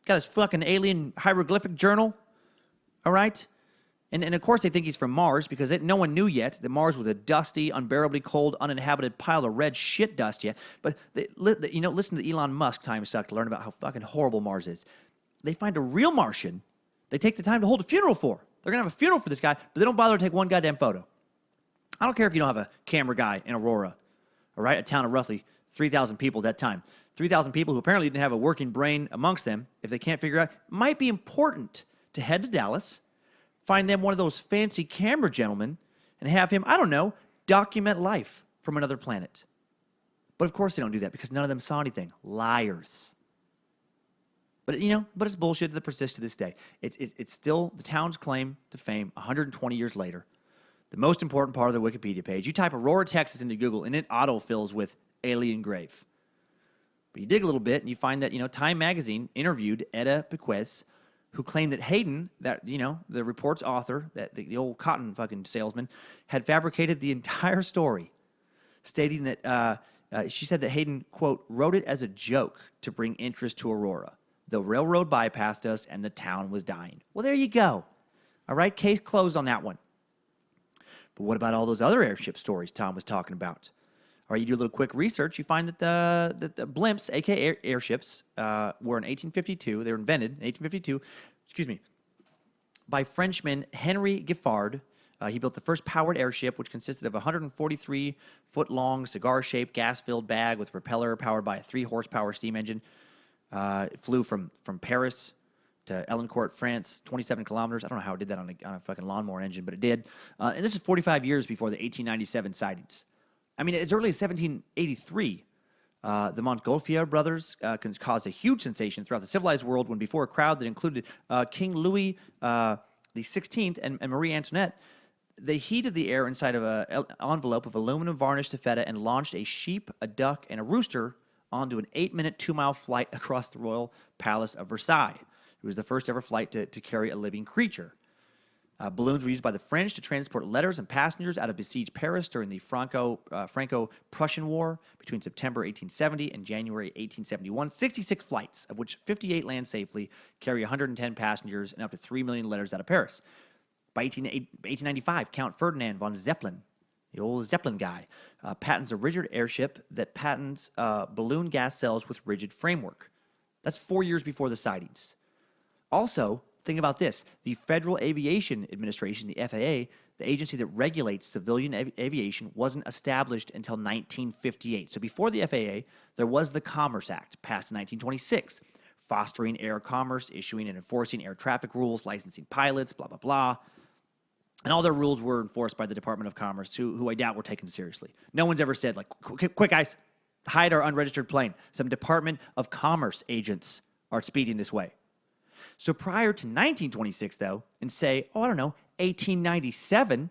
Got his fucking alien hieroglyphic journal. All right? And of course they think he's from Mars because no one knew yet that Mars was a dusty, unbearably cold, uninhabited pile of red shit dust yet. But, listen to Elon Musk Timesuck to learn about how fucking horrible Mars is. They find a real Martian they take the time to hold a funeral for. They're going to have a funeral for this guy, but they don't bother to take one goddamn photo. I don't care if you don't have a camera guy in Aurora, all right, a town of roughly 3,000 people at that time. 3,000 people who apparently didn't have a working brain amongst them, if they can't figure out, it might be important to head to Dallas, find them one of those fancy camera gentlemen, and have him, I don't know, document life from another planet. But of course they don't do that because none of them saw anything. Liars. But, but it's bullshit that persists to this day. It's still the town's claim to fame 120 years later. The most important part of the Wikipedia page. You type Aurora, Texas into Google, and it autofills with alien grave. But you dig a little bit, and you find that, Time Magazine interviewed Etta Bequez, who claimed that Hayden, the report's author, that the old cotton fucking salesman, had fabricated the entire story, stating that she said that Hayden, quote, wrote it as a joke to bring interest to Aurora. The railroad bypassed us, and the town was dying. Well, there you go. All right, case closed on that one. But what about all those other airship stories Tom was talking about? All right, you do a little quick research, you find that the blimps, a.k.a. airships, were in 1852. They were invented in 1852, by Frenchman Henry Giffard. He built the first powered airship, which consisted of a 143-foot-long, cigar-shaped, gas-filled bag with a propeller powered by a 3-horsepower steam engine. It flew from Paris to Elincourt, France, 27 kilometers. I don't know how it did that on a fucking lawnmower engine, but it did. And this is 45 years before the 1897 sightings. I mean, as early as 1783, the Montgolfier brothers caused a huge sensation throughout the civilized world when, before a crowd that included King Louis the 16th and Marie Antoinette, they heated the air inside of an envelope of aluminum varnished taffeta and launched a sheep, a duck, and a rooster onto an 8-minute, 2-mile flight across the royal palace of Versailles. It was the first ever flight to carry a living creature. Balloons were used by the French to transport letters and passengers out of besieged Paris during the Franco-Prussian War between September 1870 and January 1871. 66 flights, of which 58 land safely, carry 110 passengers and up to 3 million letters out of Paris. By 1895, Count Ferdinand von Zeppelin, the old Zeppelin guy, patents a rigid airship that patents balloon gas cells with rigid framework. That's 4 years before the sightings. Also, think about this. The Federal Aviation Administration, the FAA, the agency that regulates civilian aviation, wasn't established until 1958. So before the FAA, there was the Commerce Act, passed in 1926, fostering air commerce, issuing and enforcing air traffic rules, licensing pilots, blah, blah, blah. And all their rules were enforced by the Department of Commerce, who I doubt were taken seriously. No one's ever said, like, quick guys, hide our unregistered plane. Some Department of Commerce agents are speeding this way. So prior to 1926, though, in say, 1897,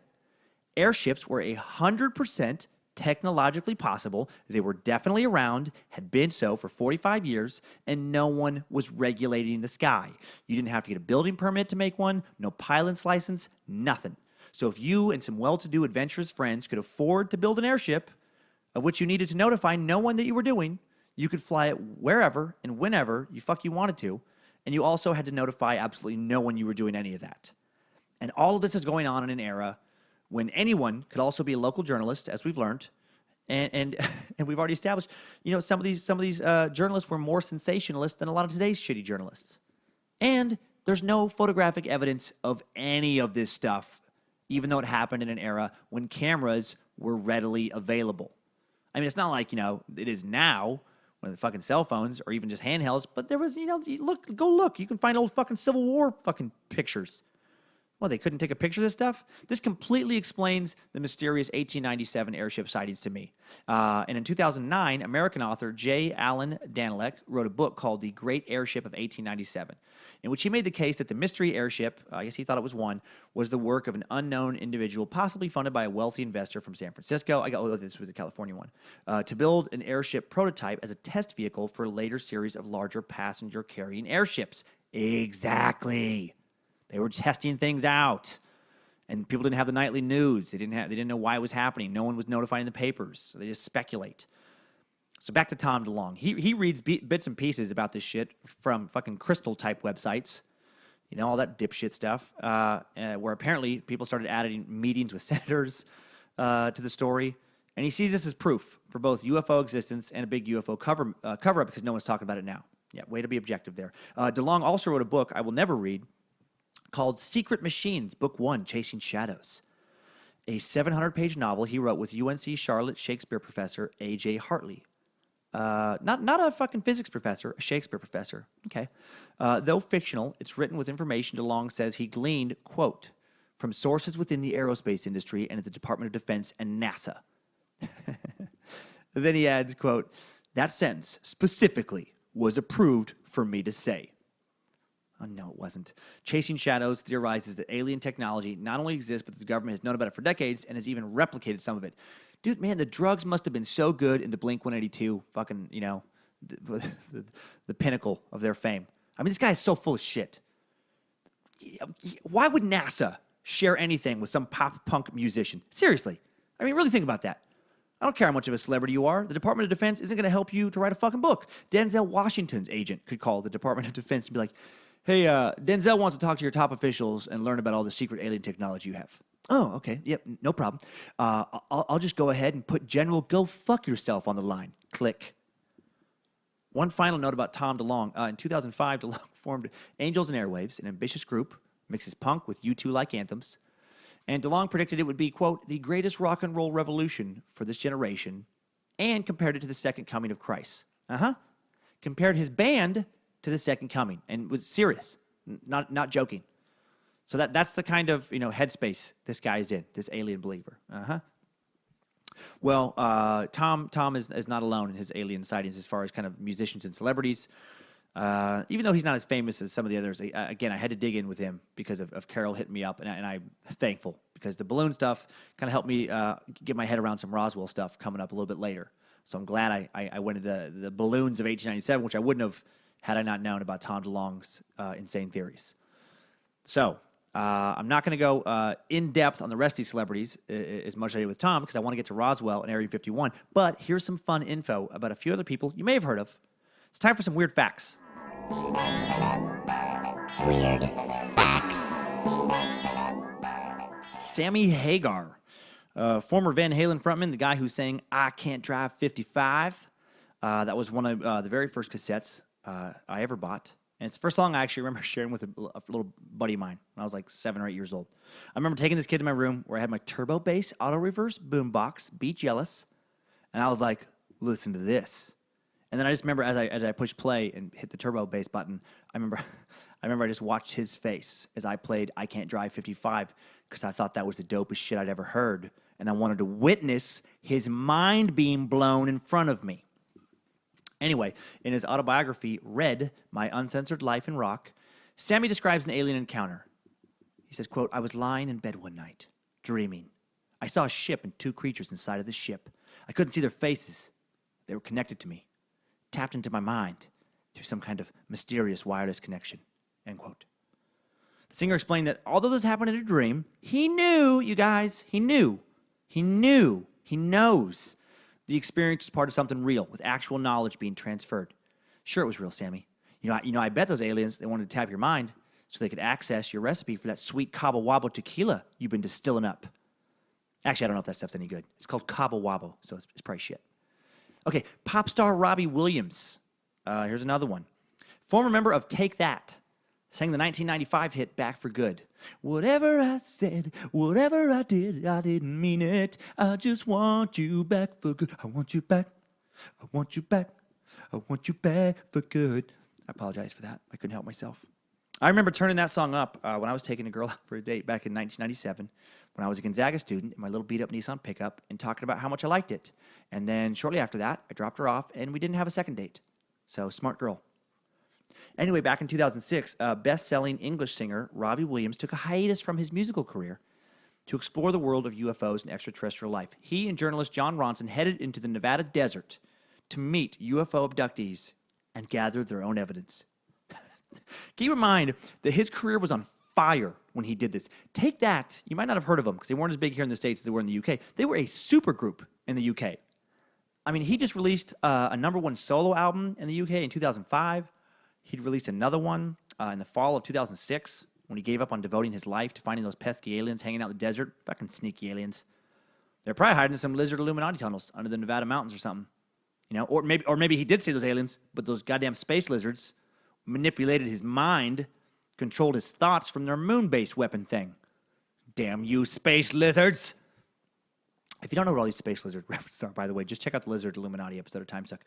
airships were 100% technologically possible. They were definitely around, had been so for 45 years, and no one was regulating the sky. You didn't have to get a building permit to make one, no pilot's license, nothing. So if you and some well-to-do adventurous friends could afford to build an airship, of which you needed to notify no one that you were doing, you could fly it wherever and whenever you wanted to, and you also had to notify absolutely no one you were doing any of that. And all of this is going on in an era when anyone could also be a local journalist, as we've learned, and we've already established, some of these journalists were more sensationalist than a lot of today's shitty journalists. And there's no photographic evidence of any of this stuff, even though it happened in an era when cameras were readily available. I mean, it's not like, it is now when the fucking cell phones or even just handhelds, but there was, go look. You can find old fucking Civil War fucking pictures. Well, they couldn't take a picture of this stuff? This completely explains the mysterious 1897 airship sightings to me. And in 2009, American author J. Allen Danilek wrote a book called The Great Airship of 1897, in which he made the case that the mystery airship, I guess he thought it was one, was the work of an unknown individual, possibly funded by a wealthy investor from San Francisco. This was the California one, to build an airship prototype as a test vehicle for a later series of larger passenger-carrying airships. Exactly. They were testing things out, and people didn't have the nightly news. They didn't know why it was happening. No one was notifying the papers, so they just speculate. So back to Tom DeLonge. He reads bits and pieces about this shit from fucking crystal-type websites, all that dipshit stuff, where apparently people started adding meetings with senators to the story, and he sees this as proof for both UFO existence and a big UFO cover-up because no one's talking about it now. Yeah, way to be objective there. DeLonge also wrote a book I will never read, called Secret Machines, Book 1, Chasing Shadows, a 700-page novel he wrote with UNC Charlotte Shakespeare professor A.J. Hartley. Not a fucking physics professor, a Shakespeare professor. Okay. Though fictional, it's written with information DeLonge says he gleaned, quote, from sources within the aerospace industry and at the Department of Defense and NASA. Then he adds, quote, that sentence specifically was approved for me to say. Oh, no, it wasn't. Chasing Shadows theorizes that alien technology not only exists, but the government has known about it for decades and has even replicated some of it. Dude, man, the drugs must have been so good in the Blink-182 fucking, the pinnacle of their fame. I mean, this guy is so full of shit. Why would NASA share anything with some pop-punk musician? Seriously. I mean, really think about that. I don't care how much of a celebrity you are. The Department of Defense isn't going to help you to write a fucking book. Denzel Washington's agent could call the Department of Defense and be like, hey, Denzel wants to talk to your top officials and learn about all the secret alien technology you have. Oh, okay. Yep, no problem. I'll just go ahead and put General Go Fuck Yourself on the line. Click. One final note about Tom DeLonge. In 2005, DeLonge formed Angels and Airwaves, an ambitious group, mixes punk with U2-like anthems. And DeLonge predicted it would be, quote, the greatest rock and roll revolution for this generation, and compared it to the second coming of Christ. Compared his band to the second coming, and was serious, not joking. So that's the kind of headspace this guy is in, this alien believer. Well, Tom is not alone in his alien sightings as far as kind of musicians and celebrities. Even though he's not as famous as some of the others, again, I had to dig in with him because of Carol hitting me up, and I'm thankful because the balloon stuff kind of helped me get my head around some Roswell stuff coming up a little bit later. So I'm glad I went into the balloons of 1897, which I wouldn't have had I not known about Tom DeLonge's insane theories. So I'm not going to go in depth on the rest of these celebrities as much as I did with Tom because I want to get to Roswell and Area 51. But here's some fun info about a few other people you may have heard of. It's time for some weird facts. Weird facts. Sammy Hagar, former Van Halen frontman, the guy who sang I Can't Drive 55. That was one of the very first cassettes I ever bought. And it's the first song I actually remember sharing with a little buddy of mine when I was like 7 or 8 years old. I remember taking this kid to my room where I had my turbo bass auto reverse boombox, Beat Jealous, and I was like, listen to this. And then I just remember as I pushed play and hit the turbo bass button, I remember I just watched his face as I played I Can't Drive 55 because I thought that was the dopest shit I'd ever heard, and I wanted to witness his mind being blown in front of me. Anyway, in his autobiography, Red, My Uncensored Life in Rock, Sammy describes an alien encounter. He says, quote, I was lying in bed one night, dreaming. I saw a ship and two creatures inside of the ship. I couldn't see their faces. They were connected to me, tapped into my mind through some kind of mysterious wireless connection, end quote. The singer explained that although this happened in a dream, he knew, you guys, he knows the experience was part of something real with actual knowledge being transferred. Sure, it was real, Sammy. I bet those aliens, they wanted to tap your mind so they could access your recipe for that sweet Cabo Wabo tequila you've been distilling up. Actually, I don't know if that stuff's any good. It's called Cabo Wabo, so it's probably shit. Okay, pop star Robbie Williams. Here's another one. Former member of Take That. Sang the 1995 hit Back for Good. Whatever I said, whatever I did, I didn't mean it. I just want you back for good. I want you back. I want you back. I want you back for good. I apologize for that. I couldn't help myself. I remember turning that song up when I was taking a girl out for a date back in 1997 when I was a Gonzaga student in my little beat-up Nissan pickup and talking about how much I liked it. And then shortly after that, I dropped her off and we didn't have a second date. So, smart girl. Anyway, back in 2006, best-selling English singer Robbie Williams took a hiatus from his musical career to explore the world of UFOs and extraterrestrial life. He and journalist John Ronson headed into the Nevada desert to meet UFO abductees and gather their own evidence. Keep in mind that his career was on fire when he did this. Take That, you might not have heard of them because they weren't as big here in the States as they were in the UK. They were a super group in the UK. I mean, he just released a #1 solo album in the UK in 2005. He'd released another one in the fall of 2006 when he gave up on devoting his life to finding those pesky aliens hanging out in the desert. Fucking sneaky aliens. They're probably hiding in some lizard Illuminati tunnels under the Nevada mountains or something. Or maybe he did see those aliens, but those goddamn space lizards manipulated his mind, controlled his thoughts from their moon-based weapon thing. Damn you, space lizards! If you don't know what all these space lizard references are, by the way, just check out the Lizard Illuminati episode of Timesuck.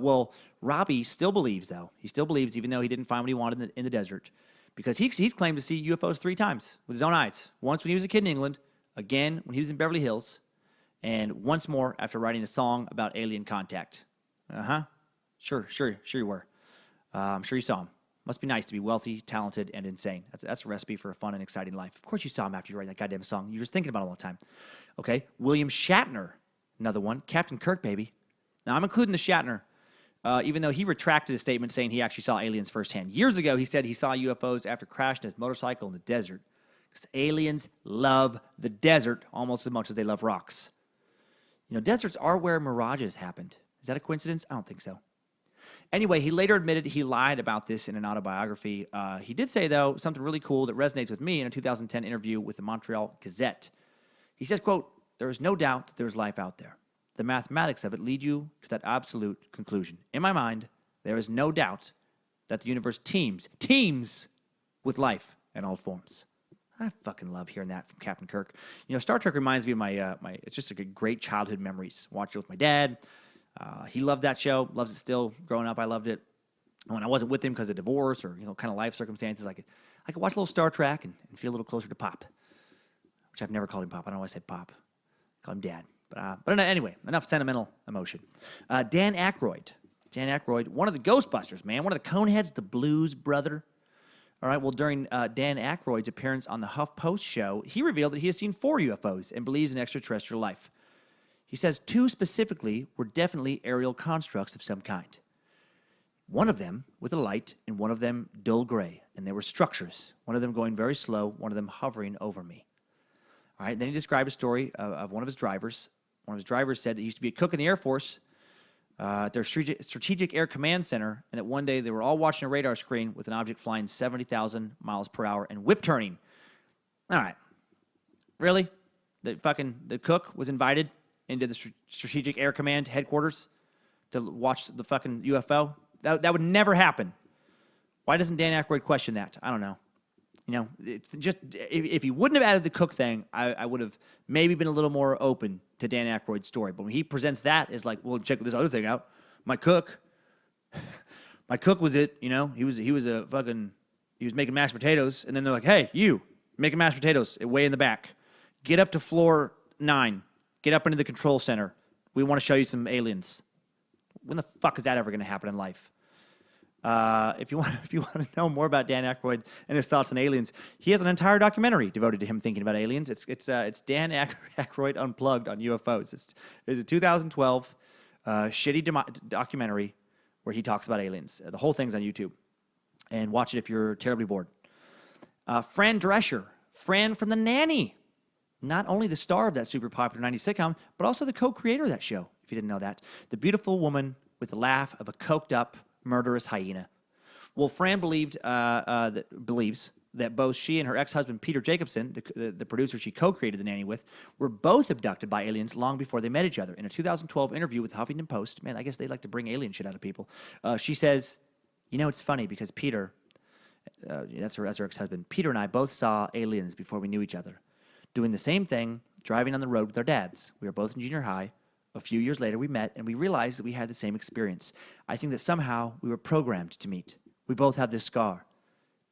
Well, Robbie still believes, though. He still believes, even though he didn't find what he wanted in the desert, because he's claimed to see UFOs 3 times with his own eyes. Once when he was a kid in England, again when he was in Beverly Hills, and once more after writing a song about alien contact. Sure you were. I'm sure you saw him. Must be nice to be wealthy, talented, and insane. That's a recipe for a fun and exciting life. Of course you saw him after you wrote that goddamn song. You were just thinking about it all the time. Okay, William Shatner, another one. Captain Kirk, baby. Now, I'm including the Shatner, even though he retracted his statement saying he actually saw aliens firsthand. Years ago, he said he saw UFOs after crashing his motorcycle in the desert. Because aliens love the desert almost as much as they love rocks. Deserts are where mirages happened. Is that a coincidence? I don't think so. Anyway, he later admitted he lied about this in an autobiography. He did say, though, something really cool that resonates with me in a 2010 interview with the Montreal Gazette. He says, quote, "There is no doubt that there is life out there. The mathematics of it lead you to that absolute conclusion. In my mind, there is no doubt that the universe teems with life in all forms." I fucking love hearing that from Captain Kirk. Star Trek reminds me of my it's just great childhood memories. Watched it with my dad. He loved that show, loves it still. Growing up, I loved it. And when I wasn't with him because of divorce or kind of life circumstances, I could watch a little Star Trek and feel a little closer to Pop, which I've never called him Pop. I don't know why I said Pop. I call him Dad. But anyway, enough sentimental emotion. Dan Aykroyd, one of the Ghostbusters, man, one of the Coneheads, the Blues Brother. All right, well, during Dan Aykroyd's appearance on the HuffPost show, he revealed that he has seen 4 UFOs and believes in extraterrestrial life. He says 2 specifically were definitely aerial constructs of some kind. One of them with a light and one of them dull gray, and they were structures, one of them going very slow, one of them hovering over me. All right, then he described a story of one of his drivers. One of his drivers said that he used to be a cook in the Air Force at their Strategic Air Command Center, and that one day they were all watching a radar screen with an object flying 70,000 miles per hour and whip turning. All right. Really? The cook was invited into the Strategic Air Command headquarters to watch the fucking UFO? That would never happen. Why doesn't Dan Aykroyd question that? I don't know. If he wouldn't have added the cook thing, I would have maybe been a little more open to Dan Aykroyd's story. But when he presents that as like, well, check this other thing out. My cook was it. He was making mashed potatoes, and then they're like, hey, you making mashed potatoes way in the back. Get up to floor 9. Get up into the control center. We want to show you some aliens. When the fuck is that ever going to happen in life? If you want to know more about Dan Aykroyd and his thoughts on aliens, he has an entire documentary devoted to him thinking about aliens. It's Dan Aykroyd Unplugged on UFOs. It's a 2012 shitty documentary where he talks about aliens. The whole thing's on YouTube, and watch it if you're terribly bored. Fran Drescher, Fran from The Nanny, not only the star of that super popular 90s sitcom, but also the co-creator of that show, if you didn't know that. The beautiful woman with the laugh of a coked-up, murderous hyena. Well, Fran believes that both she and her ex-husband, Peter Jacobson, the producer she co-created The Nanny with, were both abducted by aliens long before they met each other. In a 2012 interview with the Huffington Post, man, I guess they like to bring alien shit out of people, she says, it's funny because Peter, that's her ex-husband, Peter and I both saw aliens before we knew each other. Doing the same thing, driving on the road with our dads. We were both in junior high. A few years later, we met, and we realized that we had the same experience. I think that somehow we were programmed to meet. We both have this scar.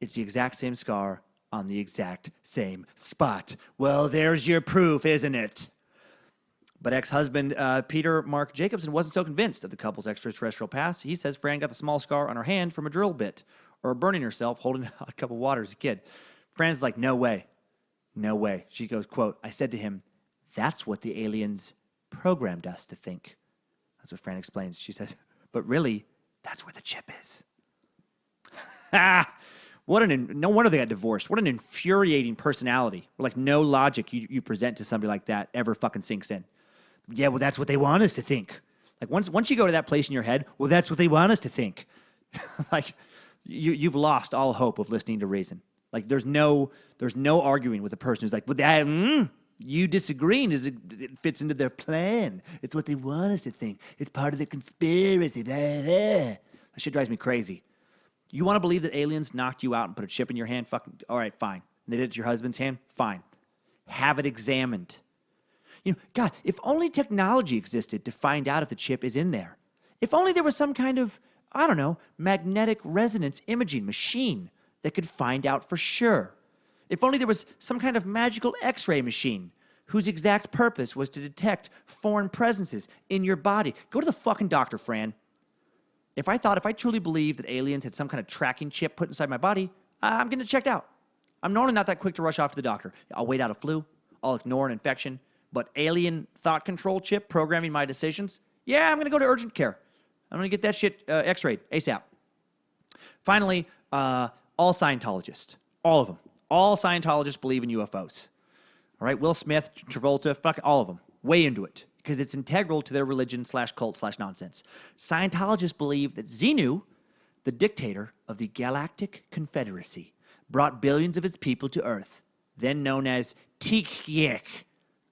It's the exact same scar on the exact same spot. Well, there's your proof, isn't it? But ex-husband Peter Mark Jacobson wasn't so convinced of the couple's extraterrestrial past. He says Fran got the small scar on her hand from a drill bit or burning herself holding a cup of water as a kid. Fran's like, no way. No way. She goes, quote, I said to him, that's what the aliens programmed us to think. That's what Fran explains. She says, but really, that's where the chip is. No wonder they got divorced. What an infuriating personality. Like, no logic you present to somebody like that ever fucking sinks in. Yeah, well, that's what they want us to think. Like, once you go to that place in your head, well, that's what they want us to think. Like, you've lost all hope of listening to reason. Like, there's no arguing with a person who's like, well, you disagreeing it fits into their plan. It's what they want us to think. It's part of the conspiracy. Blah, blah. That shit drives me crazy. You want to believe that aliens knocked you out and put a chip in your hand? Fucking, all right, fine. And they did it to your husband's hand? Fine. Have it examined. God, if only technology existed to find out if the chip is in there. If only there was some kind of, magnetic resonance imaging machine that could find out for sure. If only there was some kind of magical X-ray machine whose exact purpose was to detect foreign presences in your body. Go to the fucking doctor, Fran. If I truly believed that aliens had some kind of tracking chip put inside my body, I'm getting it checked out. I'm normally not that quick to rush off to the doctor. I'll wait out a flu. I'll ignore an infection. But alien thought control chip programming my decisions? Yeah, I'm going to go to urgent care. I'm going to get that shit X-rayed ASAP. Finally, all Scientologists. All of them. All Scientologists believe in UFOs. All right, Will Smith, Travolta, fuck all of them. Way into it because it's integral to their religion /cult /nonsense. Scientologists believe that Xenu, the dictator of the Galactic Confederacy, brought billions of his people to Earth, then known as Tikik,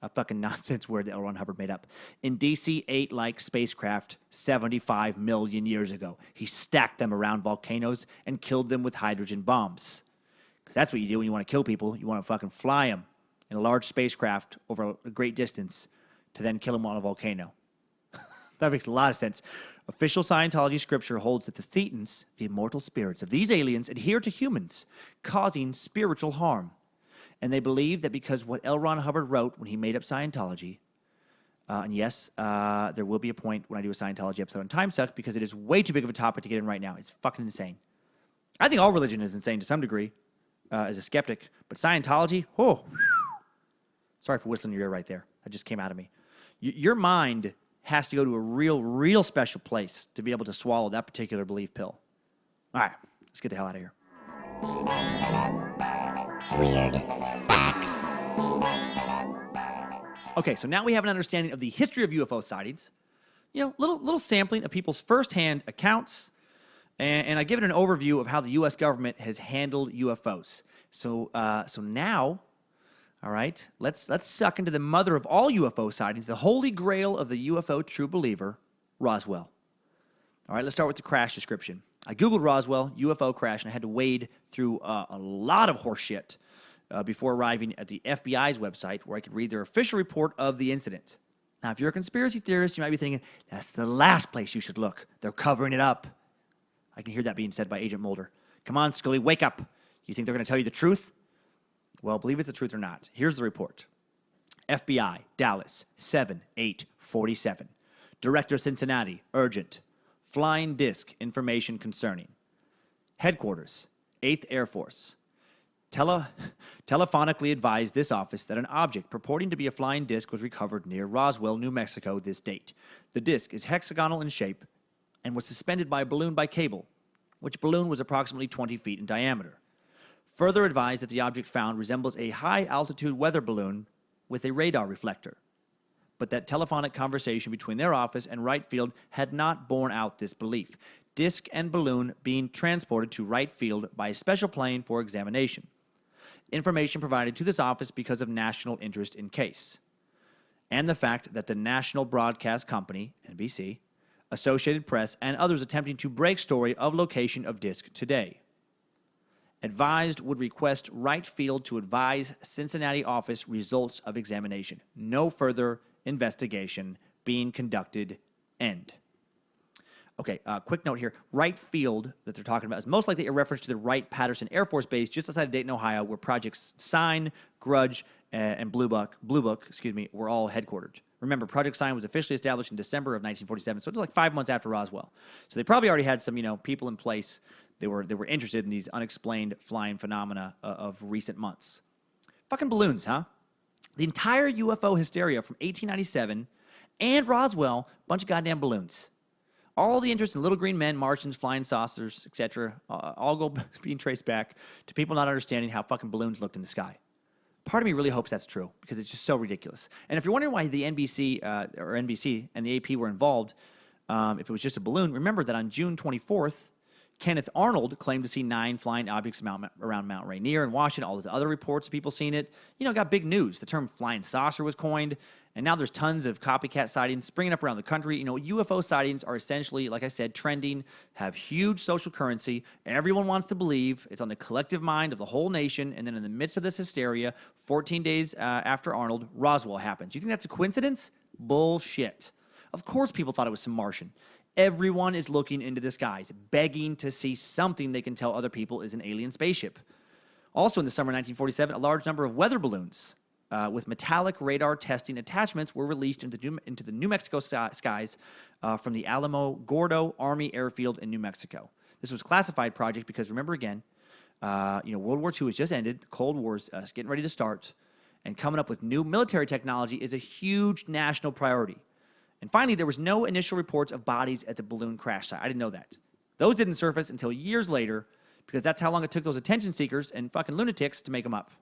a fucking nonsense word that L. Ron Hubbard made up, in DC-8-like spacecraft 75 million years ago. He stacked them around volcanoes and killed them with hydrogen bombs. Because that's what you do when you want to kill people. You want to fucking fly them in a large spacecraft over a great distance to then kill them on a volcano. That makes a lot of sense. Official Scientology scripture holds that the Thetans, the immortal spirits of these aliens, adhere to humans, causing spiritual harm. And they believe that because what L. Ron Hubbard wrote when he made up Scientology, and yes, there will be a point when I do a Scientology episode on Timesuck because it is way too big of a topic to get in right now. It's fucking insane. I think all religion is insane to some degree as a skeptic, but Scientology, sorry for whistling your ear right there. That just came out of me. Your mind has to go to a real special place to be able to swallow that particular belief pill. All right, let's get the hell out of here. Weird facts. Okay, so now we have an understanding of the history of UFO sightings. Little sampling of people's firsthand accounts, and I give it an overview of how the U.S. government has handled UFOs. So now, all right, let's suck into the mother of all UFO sightings, the holy grail of the UFO true believer, Roswell. All right, let's start with the crash description. I Googled Roswell, UFO crash, and I had to wade through a lot of horse shit before arriving at the FBI's website where I could read their official report of the incident. Now, if you're a conspiracy theorist, you might be thinking, that's the last place you should look. They're covering it up. I can hear that being said by Agent Mulder. Come on, Scully, wake up. You think they're going to tell you the truth? Well, believe it's the truth or not. Here's the report. FBI, Dallas, 7/8/47. Director, Cincinnati, urgent. Flying disc information concerning. Headquarters, 8th Air Force. Telephonically advised this office that an object purporting to be a flying disc was recovered near Roswell, New Mexico this date. The disc is hexagonal in shape and was suspended by a balloon by cable, which balloon was approximately 20 feet in diameter. Further advised that the object found resembles a high-altitude weather balloon with a radar reflector, but that telephonic conversation between their office and Wright Field had not borne out this belief. Disc and balloon being transported to Wright Field by a special plane for examination. Information provided to this office because of national interest in case, and the fact that the National Broadcast Company, NBC, Associated Press, and others attempting to break story of location of disc today. Advised would request Wright Field to advise Cincinnati office results of examination. No further investigation being conducted. End. Okay, quick note here. Wright Field that they're talking about is most likely a reference to the Wright-Patterson Air Force Base just outside of Dayton, Ohio, where projects Sign, Grudge, and Blue Book, were all headquartered. Remember, Project Sign was officially established in December of 1947, so it's like 5 months after Roswell. So they probably already had some, people in place. They were interested in these unexplained flying phenomena of recent months. Fucking balloons, huh? The entire UFO hysteria from 1897 and Roswell, bunch of goddamn balloons. All the interest in little green men, Martians, flying saucers, etc., all go being traced back to people not understanding how fucking balloons looked in the sky. Part of me really hopes that's true because it's just so ridiculous. And if you're wondering why the NBC and the AP were involved, if it was just a balloon, remember that on June 24th, Kenneth Arnold claimed to see 9 flying objects around Mount Rainier in Washington. All those other reports of people seeing it, got big news. The term flying saucer was coined, and now there's tons of copycat sightings springing up around the country. UFO sightings are essentially, like I said, trending, have huge social currency. Everyone wants to believe. It's on the collective mind of the whole nation. And then in the midst of this hysteria, 14 days after Arnold, Roswell happens. You think that's a coincidence? Bullshit. Of course people thought it was some Martian. Everyone is looking into the skies, begging to see something they can tell other people is an alien spaceship. Also in the summer of 1947, a large number of weather balloons with metallic radar testing attachments were released into the New Mexico skies from the Alamo Gordo Army Airfield in New Mexico. This was a classified project because, remember again, World War II has just ended, the Cold War is getting ready to start, and coming up with new military technology is a huge national priority. And finally, there was no initial reports of bodies at the balloon crash site. I didn't know that. Those didn't surface until years later because that's how long it took those attention seekers and fucking lunatics to make them up.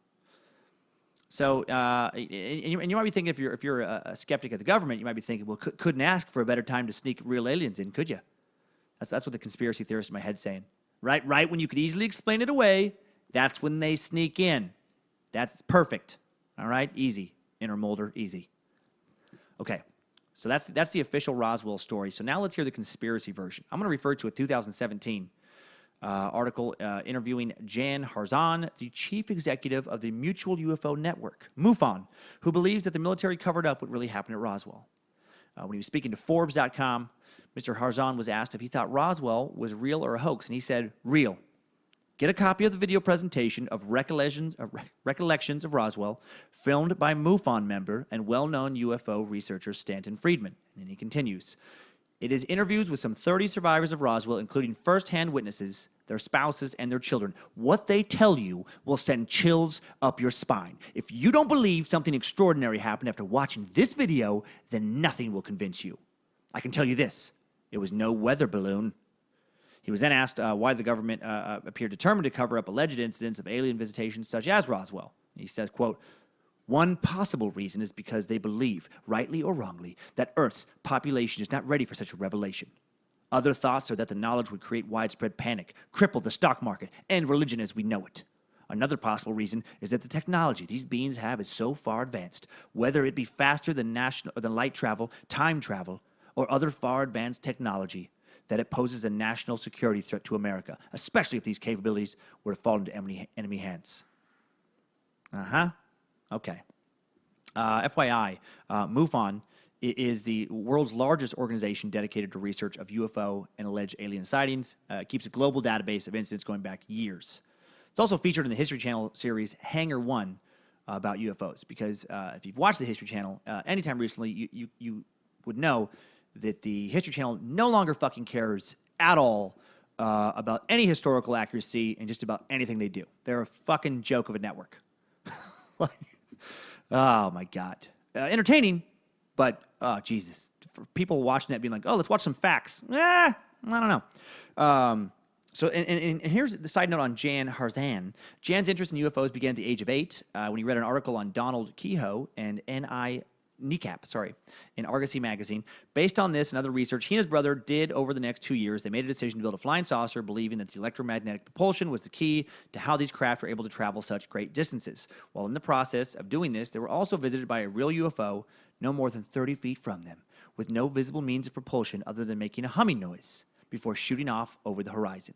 So, and you might be thinking, if you're a skeptic of the government, you might be thinking, well, couldn't ask for a better time to sneak real aliens in, could you? That's what the conspiracy theorist in my head's saying. Right when you could easily explain it away, that's when they sneak in. That's perfect. All right? Easy. Inner Mulder, easy. Okay. So that's the official Roswell story. So now let's hear the conspiracy version. I'm going to refer to a 2017 article interviewing Jan Harzan, the chief executive of the Mutual UFO Network, MUFON, who believes that the military covered up what really happened at Roswell. When he was speaking to Forbes.com, Mr. Harzan was asked if he thought Roswell was real or a hoax, and he said, real. Get a copy of the video presentation of Recollections of Roswell, filmed by MUFON member and well-known UFO researcher Stanton Friedman. And then he continues. It is interviews with some 30 survivors of Roswell, including first-hand witnesses, their spouses, and their children. What they tell you will send chills up your spine. If you don't believe something extraordinary happened after watching this video, then nothing will convince you. I can tell you this. It was no weather balloon. He was then asked why the government appeared determined to cover up alleged incidents of alien visitations such as Roswell. He says, quote, one possible reason is because they believe, rightly or wrongly, that Earth's population is not ready for such a revelation. Other thoughts are that the knowledge would create widespread panic, cripple the stock market, and religion as we know it. Another possible reason is that the technology these beings have is so far advanced, whether it be faster than light travel, time travel, or other far advanced technology, that it poses a national security threat to America, especially if these capabilities were to fall into enemy hands. Okay. FYI, MUFON is the world's largest organization dedicated to research of UFO and alleged alien sightings. It keeps a global database of incidents going back years. It's also featured in the History Channel series Hangar 1 about UFOs, because if you've watched the History Channel anytime recently, you would know that the History Channel no longer fucking cares at all about any historical accuracy and just about anything they do. They're a fucking joke of a network. Oh, my God. Entertaining, but, oh, Jesus. For people watching that being like, oh, let's watch some facts. I don't know. So here's the side note on Jan Harzan. Jan's interest in UFOs began at the age of 8 when he read an article on Donald Kehoe and N.I. Kneecap, in Argosy magazine. Based on this and other research he and his brother did over the next 2 years, they made a decision to build a flying saucer, believing that the electromagnetic propulsion was the key to how these craft were able to travel such great distances. While in the process of doing this, they were also visited by a real UFO no more than 30 feet from them, with no visible means of propulsion other than making a humming noise before shooting off over the horizon.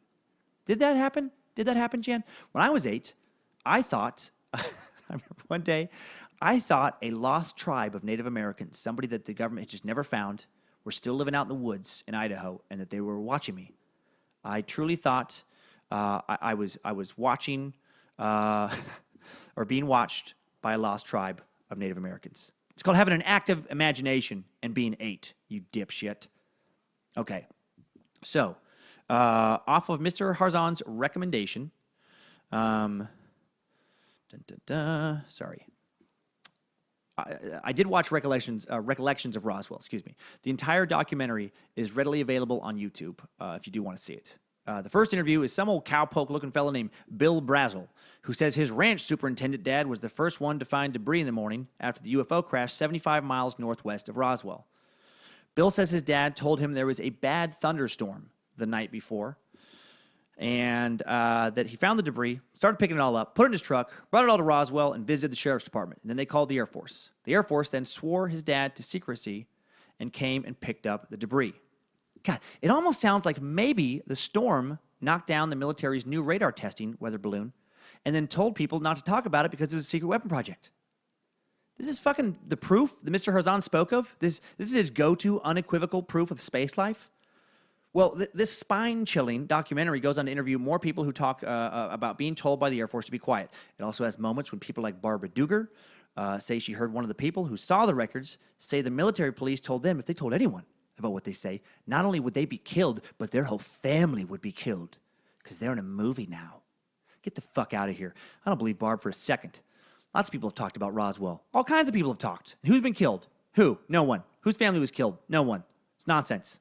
Did that happen? Did that happen, Jan? When I was 8, I thought, I remember one day, I thought a lost tribe of Native Americans, somebody that the government had just never found, were still living out in the woods in Idaho, and that they were watching me. I truly thought I was watching or being watched by a lost tribe of Native Americans. It's called having an active imagination and being 8, you dipshit. Okay, so off of Mr. Harzan's recommendation, sorry. I did watch Recollections of Roswell, excuse me. The entire documentary is readily available on YouTube if you do want to see it. The first interview is some old cowpoke-looking fellow named Bill Brazel, who says his ranch superintendent dad was the first one to find debris in the morning after the UFO crashed 75 miles northwest of Roswell. Bill says his dad told him there was a bad thunderstorm the night before, and that he found the debris, started picking it all up, put it in his truck, brought it all to Roswell, and visited the sheriff's department. And then they called the Air Force. The Air Force then swore his dad to secrecy and came and picked up the debris. God, it almost sounds like maybe the storm knocked down the military's new radar testing weather balloon and then told people not to talk about it because it was a secret weapon project. This is fucking the proof that Mr. Harzan spoke of? This is his go-to unequivocal proof of space life? Well, this spine-chilling documentary goes on to interview more people who talk about being told by the Air Force to be quiet. It also has moments when people like Barbara Duger say she heard one of the people who saw the records say the military police told them if they told anyone about what they say, not only would they be killed, but their whole family would be killed because they're in a movie now. Get the fuck out of here. I don't believe Barb for a second. Lots of people have talked about Roswell. All kinds of people have talked. Who's been killed? Who? No one. Whose family was killed? No one. It's nonsense.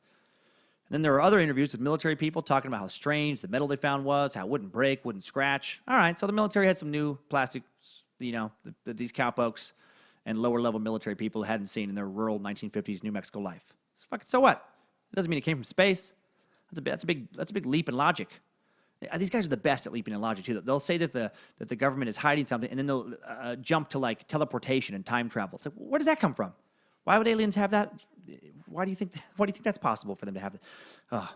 And then there are other interviews with military people talking about how strange the metal they found was, how it wouldn't break, wouldn't scratch. All right, so the military had some new plastic, that these cowpokes and lower-level military people hadn't seen in their rural 1950s New Mexico life. So what? It doesn't mean it came from space. That's a big leap in logic. These guys are the best at leaping in logic too. They'll say that the government is hiding something, and then they'll jump to like teleportation and time travel. It's like, where does that come from? Why would aliens have that? Why do you think that's possible for them to have that?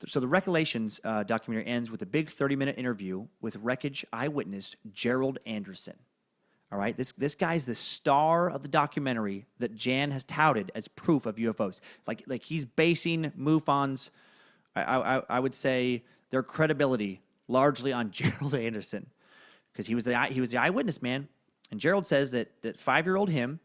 So the Recollections documentary ends with a big 30-minute interview with wreckage eyewitness Gerald Anderson. All right, this guy's the star of the documentary that Jan has touted as proof of UFOs. Like he's basing MUFON's, I would say, their credibility largely on Gerald Anderson, because he was the eyewitness, man. And Gerald says that 5-year-old him,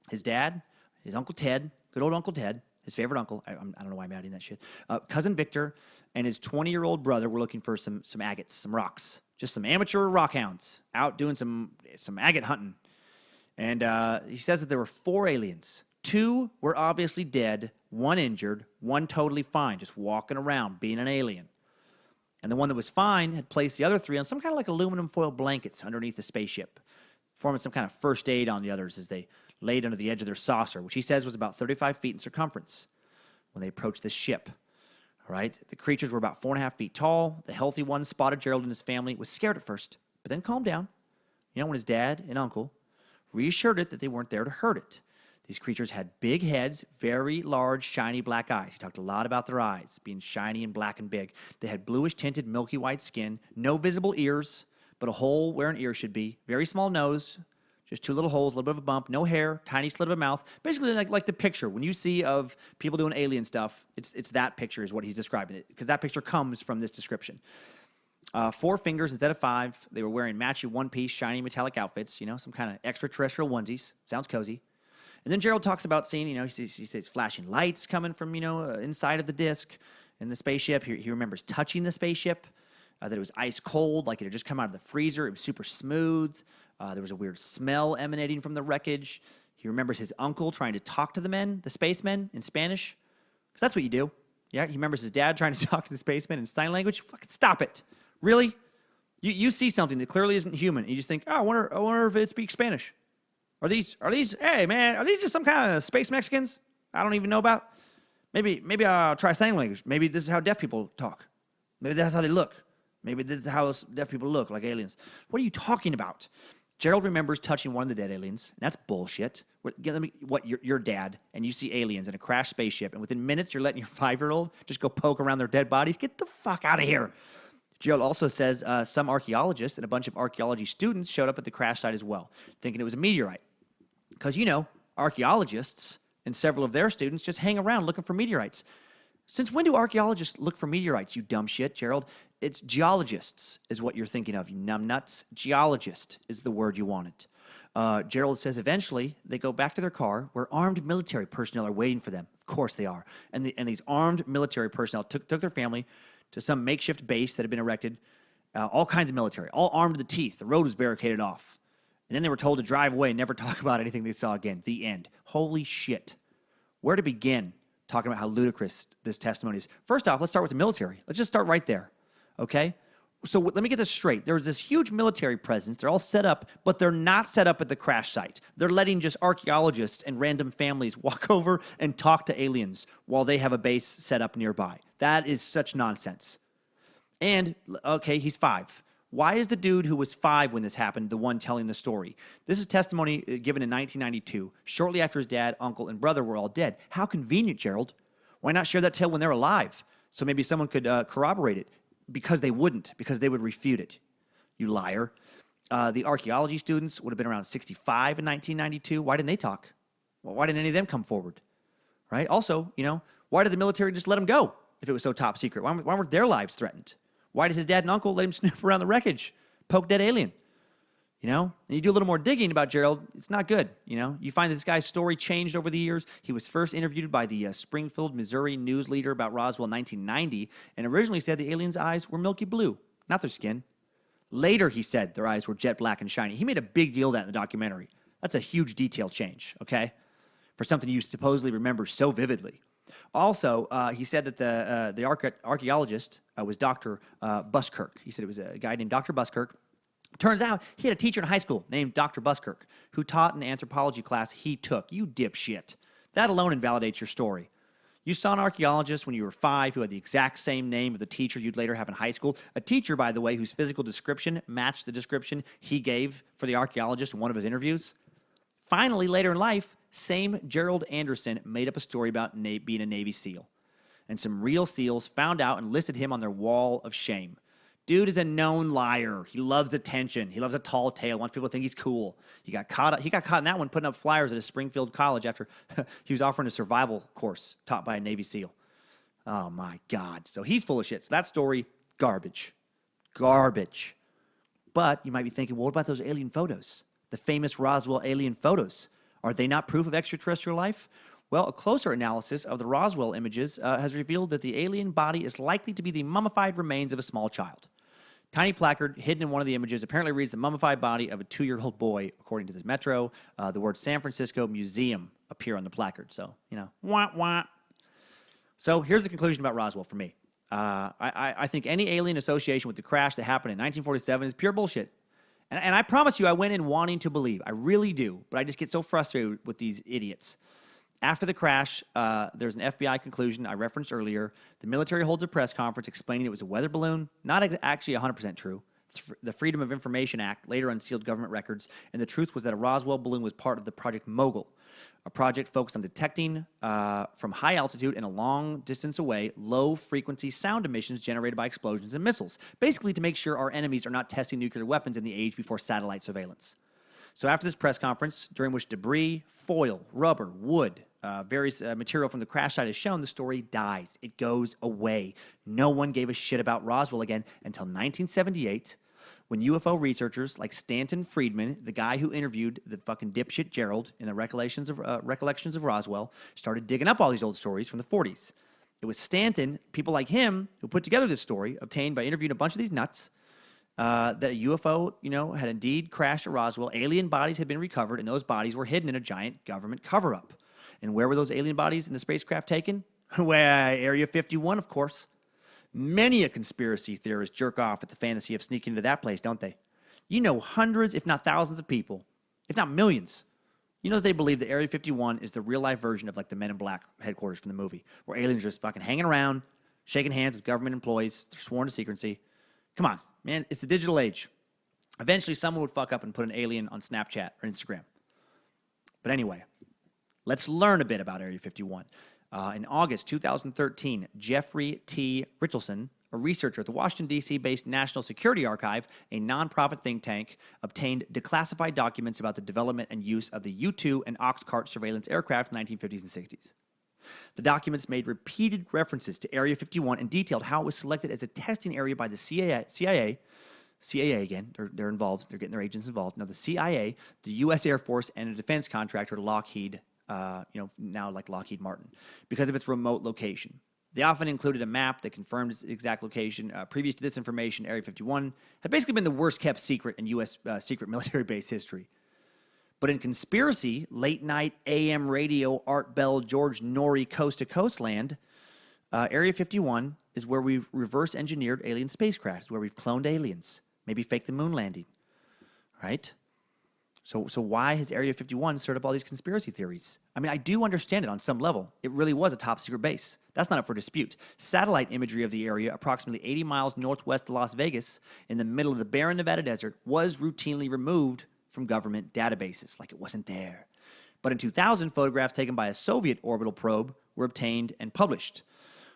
his dad, his Uncle Ted, good old Uncle Ted, his favorite uncle, I don't know why I'm adding that shit, cousin Victor, and his 20-year-old brother were looking for some agates, some rocks, just some amateur rock hounds out doing some agate hunting. And he says that there were 4 aliens. 2 were obviously dead, 1 injured, 1 totally fine, just walking around being an alien. And the one that was fine had placed the other 3 on some kind of like aluminum foil blankets underneath the spaceship, forming some kind of first aid on the others as they laid under the edge of their saucer, which he says was about 35 feet in circumference when they approached this ship. All right? The creatures were about 4.5 feet tall. The healthy one spotted Gerald and his family, was scared at first, but then calmed down. When his dad and uncle reassured it that they weren't there to hurt it. These creatures had big heads, very large, shiny black eyes. He talked a lot about their eyes being shiny and black and big. They had bluish-tinted, milky white skin, no visible ears, but a hole where an ear should be, very small nose, just 2 little holes, a little bit of a bump, no hair, tiny slit of a mouth. Basically, like the picture. When you see of people doing alien stuff, it's that picture is what he's describing it, because that picture comes from this description. 4 fingers instead of 5. They were wearing matchy one-piece, shiny metallic outfits, some kind of extraterrestrial onesies. Sounds cozy. And then Gerald talks about seeing, he says flashing lights coming from, inside of the disc. in the spaceship. He remembers touching the spaceship, that it was ice cold, like it had just come out of the freezer. It was super smooth. There was a weird smell emanating from the wreckage. He remembers his uncle trying to talk to the spacemen in Spanish, because that's what you do. Yeah, he remembers his dad trying to talk to the spacemen in sign language. Fucking stop it. Really? You see something that clearly isn't human, and you just think, oh, I wonder if it speaks Spanish. Are these, hey, man, are these just some kind of space Mexicans I don't even know about? Maybe I'll try sign language. Maybe this is how deaf people talk. Maybe that's how they look. Maybe this is how deaf people look, like aliens. What are you talking about? Gerald remembers touching one of the dead aliens. That's bullshit. Your dad, and you see aliens in a crashed spaceship, and within minutes you're letting your 5-year-old just go poke around their dead bodies? Get the fuck out of here. Gerald also says some archaeologists and a bunch of archaeology students showed up at the crash site as well, thinking it was a meteorite. Because, archaeologists and several of their students just hang around looking for meteorites. Since when do archaeologists look for meteorites, you dumb shit, Gerald? It's geologists is what you're thinking of, you numbnuts. Geologist is the word you wanted. Gerald says eventually they go back to their car where armed military personnel are waiting for them. Of course they are. And these armed military personnel took their family to some makeshift base that had been erected. All kinds of military, all armed to the teeth. The road was barricaded off. And then they were told to drive away and never talk about anything they saw again. The end. Holy shit. Where to begin talking about how ludicrous this testimony is? First off, let's start with the military. Let's just start right there, okay? So let me get this straight. There was this huge military presence. They're all set up, but they're not set up at the crash site. They're letting just archaeologists and random families walk over and talk to aliens while they have a base set up nearby. That is such nonsense. And, okay, he's 5. Why is the dude who was 5 when this happened the one telling the story? This is testimony given in 1992, shortly after his dad, uncle, and brother were all dead. How convenient, Gerald. Why not share that tale when they're alive? So maybe someone could corroborate it. Because they wouldn't, because they would refute it. You liar. The archaeology students would have been around 65 in 1992. Why didn't they talk? Well, why didn't any of them come forward? Right? Also, why did the military just let them go if it was so top secret? Why weren't their lives threatened? Why did his dad and uncle let him snoop around the wreckage, poke dead alien? And you do a little more digging about Gerald, it's not good. You find this guy's story changed over the years. He was first interviewed by the Springfield, Missouri news leader about Roswell in 1990, and originally said the aliens' eyes were milky blue, not their skin. Later, he said their eyes were jet black and shiny. He made a big deal of that in the documentary. That's a huge detail change, okay? For something you supposedly remember so vividly. Also, he said that the archaeologist was Dr. Buskirk. He said it was a guy named Dr. Buskirk. Turns out he had a teacher in high school named Dr. Buskirk who taught an anthropology class he took. You dipshit. That alone invalidates your story. You saw an archaeologist when you were 5 who had the exact same name of the teacher you'd later have in high school. A teacher, by the way, whose physical description matched the description he gave for the archaeologist in one of his interviews. Finally, later in life, same Gerald Anderson made up a story about being a Navy SEAL. And some real SEALs found out and listed him on their wall of shame. Dude is a known liar. He loves attention. He loves a tall tale. Wants people to think he's cool. He got caught in that one putting up flyers at a Springfield college after he was offering a survival course taught by a Navy SEAL. Oh, my God. So he's full of shit. So that story, garbage. Garbage. But you might be thinking, well, what about those alien photos? The famous Roswell alien photos. Are they not proof of extraterrestrial life? Well, a closer analysis of the Roswell images has revealed that the alien body is likely to be the mummified remains of a small child. Tiny placard hidden in one of the images apparently reads the mummified body of a 2-year-old boy, according to this Metro. The words San Francisco Museum appear on the placard. So, wah, wah. So here's the conclusion about Roswell for me. I think any alien association with the crash that happened in 1947 is pure bullshit. And I promise you, I went in wanting to believe. I really do. But I just get so frustrated with these idiots. After the crash, there's an FBI conclusion I referenced earlier. The military holds a press conference explaining it was a weather balloon. Not actually 100% true. The Freedom of Information Act later unsealed government records, and the truth was that a Roswell balloon was part of the Project Mogul, a project focused on detecting from high altitude and a long distance away low-frequency sound emissions generated by explosions and missiles, basically to make sure our enemies are not testing nuclear weapons in the age before satellite surveillance. So after this press conference, during which debris, foil, rubber, wood, various material from the crash site is shown, the story dies. It goes away. No one gave a shit about Roswell again until 1978, when UFO researchers like Stanton Friedman, the guy who interviewed the fucking dipshit Gerald in the recollections of Roswell, started digging up all these old stories from the 40s. It was Stanton, people like him, who put together this story, obtained by interviewing a bunch of these nuts, that a UFO, had indeed crashed at Roswell. Alien bodies had been recovered, and those bodies were hidden in a giant government cover-up. And where were those alien bodies in the spacecraft taken? Well, Area 51, of course. Many a conspiracy theorist jerk off at the fantasy of sneaking into that place, don't they? Hundreds, if not thousands of people, if not millions, that they believe that Area 51 is the real-life version of, like, the Men in Black headquarters from the movie, where aliens are just fucking hanging around, shaking hands with government employees. They're sworn to secrecy. Come on, man. It's the digital age. Eventually, someone would fuck up and put an alien on Snapchat or Instagram. But anyway, let's learn a bit about Area 51. In August 2013, Jeffrey T. Richardson, a researcher at the Washington, D.C.-based National Security Archive, a nonprofit think tank, obtained declassified documents about the development and use of the U-2 and Oxcart surveillance aircraft in the 1950s and 60s. The documents made repeated references to Area 51 and detailed how it was selected as a testing area by the CIA again, they're involved, they're getting their agents involved. Now, the CIA, the U.S. Air Force, and a defense contractor, Lockheed, now like Lockheed Martin, because of its remote location. They often included a map that confirmed its exact location. Previous to this information, Area 51 had basically been the worst-kept secret in U.S. Secret military base history. But in conspiracy, late-night AM radio, Art Bell, George Norrie, coast-to-coast land, Area 51 is where we've reverse-engineered alien spacecraft, where we've cloned aliens, maybe faked the moon landing, right? So why has Area 51 stirred up all these conspiracy theories? I mean, I do understand it on some level. It really was a top-secret base. That's not up for dispute. Satellite imagery of the area, approximately 80 miles northwest of Las Vegas, in the middle of the barren Nevada desert, was routinely removed from government databases, like it wasn't there. But in 2000, photographs taken by a Soviet orbital probe were obtained and published.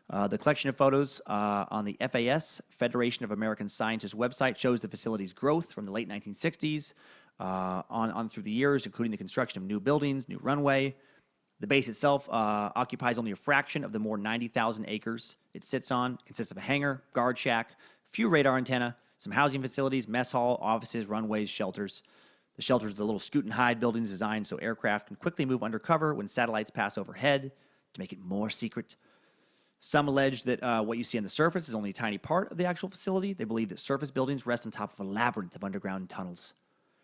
The collection of photos on the FAS, Federation of American Scientists website, shows the facility's growth from the late 1960s on through the years, including the construction of new buildings, new runway. The base itself occupies only a fraction of the more 90,000 acres it sits on. It consists of a hangar, guard shack, a few radar antenna, some housing facilities, mess hall, offices, runways, shelters. The shelters are the little scoot and hide buildings designed so aircraft can quickly move undercover when satellites pass overhead to make it more secret. Some allege that what you see on the surface is only a tiny part of the actual facility. They believe that surface buildings rest on top of a labyrinth of underground tunnels.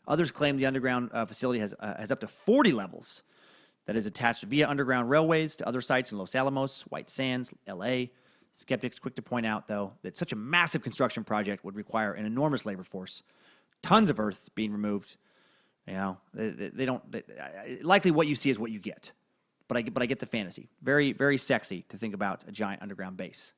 Others claim the underground facility has up to 40 levels that is attached via underground railways to other sites in Los Alamos, White Sands, L.A. Skeptics quick to point out, though, that such a massive construction project would require an enormous labor force, tons of earth being removed. Likely what you see is what you get. But I get the fantasy. Very, very sexy to think about a giant underground base.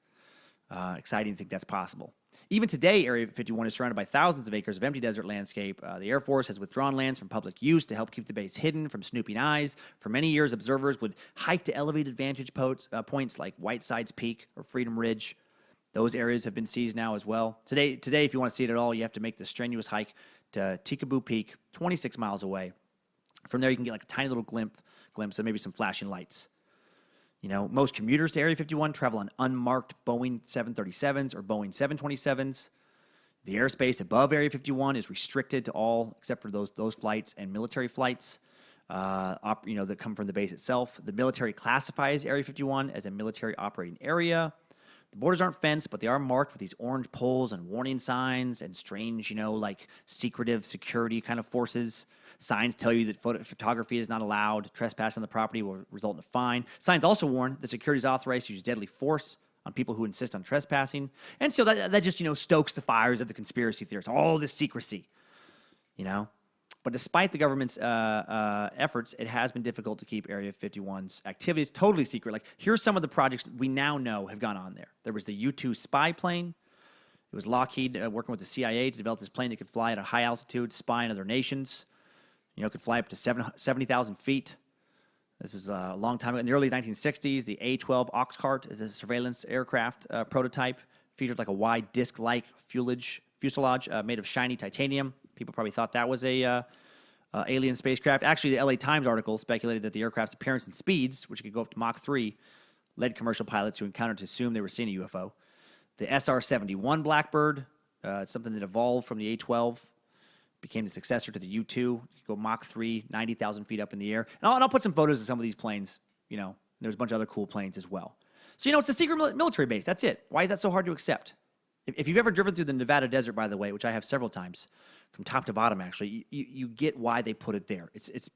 Exciting to think that's possible. Even today, Area 51 is surrounded by thousands of acres of empty desert landscape. The Air Force has withdrawn lands from public use to help keep the base hidden from snooping eyes. For many years, observers would hike to elevated vantage points like Whiteside's Peak or Freedom Ridge. Those areas have been seized now as well. Today, if you want to see it at all, you have to make the strenuous hike to Tikaboo Peak, 26 miles away. From there, you can get like a tiny little glimpse of maybe some flashing lights. Most commuters to Area 51 travel on unmarked Boeing 737s or Boeing 727s. The airspace above Area 51 is restricted to all except for those flights and military flights that come from the base itself. The military classifies Area 51 as a military operating area. The borders aren't fenced, but they are marked with these orange poles and warning signs and strange, like secretive security kind of forces. Signs tell you that photography is not allowed. Trespass on the property will result in a fine. Signs also warn that security is authorized to use deadly force on people who insist on trespassing. And so that just, stokes the fires of the conspiracy theorists. All this secrecy, But despite the government's efforts, it has been difficult to keep Area 51's activities totally secret. Like, here's some of the projects we now know have gone on there. There was the U-2 spy plane. It was Lockheed working with the CIA to develop this plane that could fly at a high altitude, spy on other nations. Could fly up to 70,000 feet. This is a long time ago. In the early 1960s, the A-12 Oxcart is a surveillance aircraft prototype. Featured like a wide disc-like fuselage made of shiny titanium. People probably thought that was a alien spacecraft. Actually, the LA Times article speculated that the aircraft's appearance and speeds, which could go up to Mach 3, led commercial pilots who encountered to assume they were seeing a UFO. The SR-71 Blackbird, something that evolved from the A-12, became the successor to the U-2. You could go Mach 3, 90,000 feet up in the air. And I'll put some photos of some of these planes. There's a bunch of other cool planes as well. So, it's a secret military base. That's it. Why is that so hard to accept? If you've ever driven through the Nevada desert, by the way, which I have several times, from top to bottom, actually, you get why they put it there. It's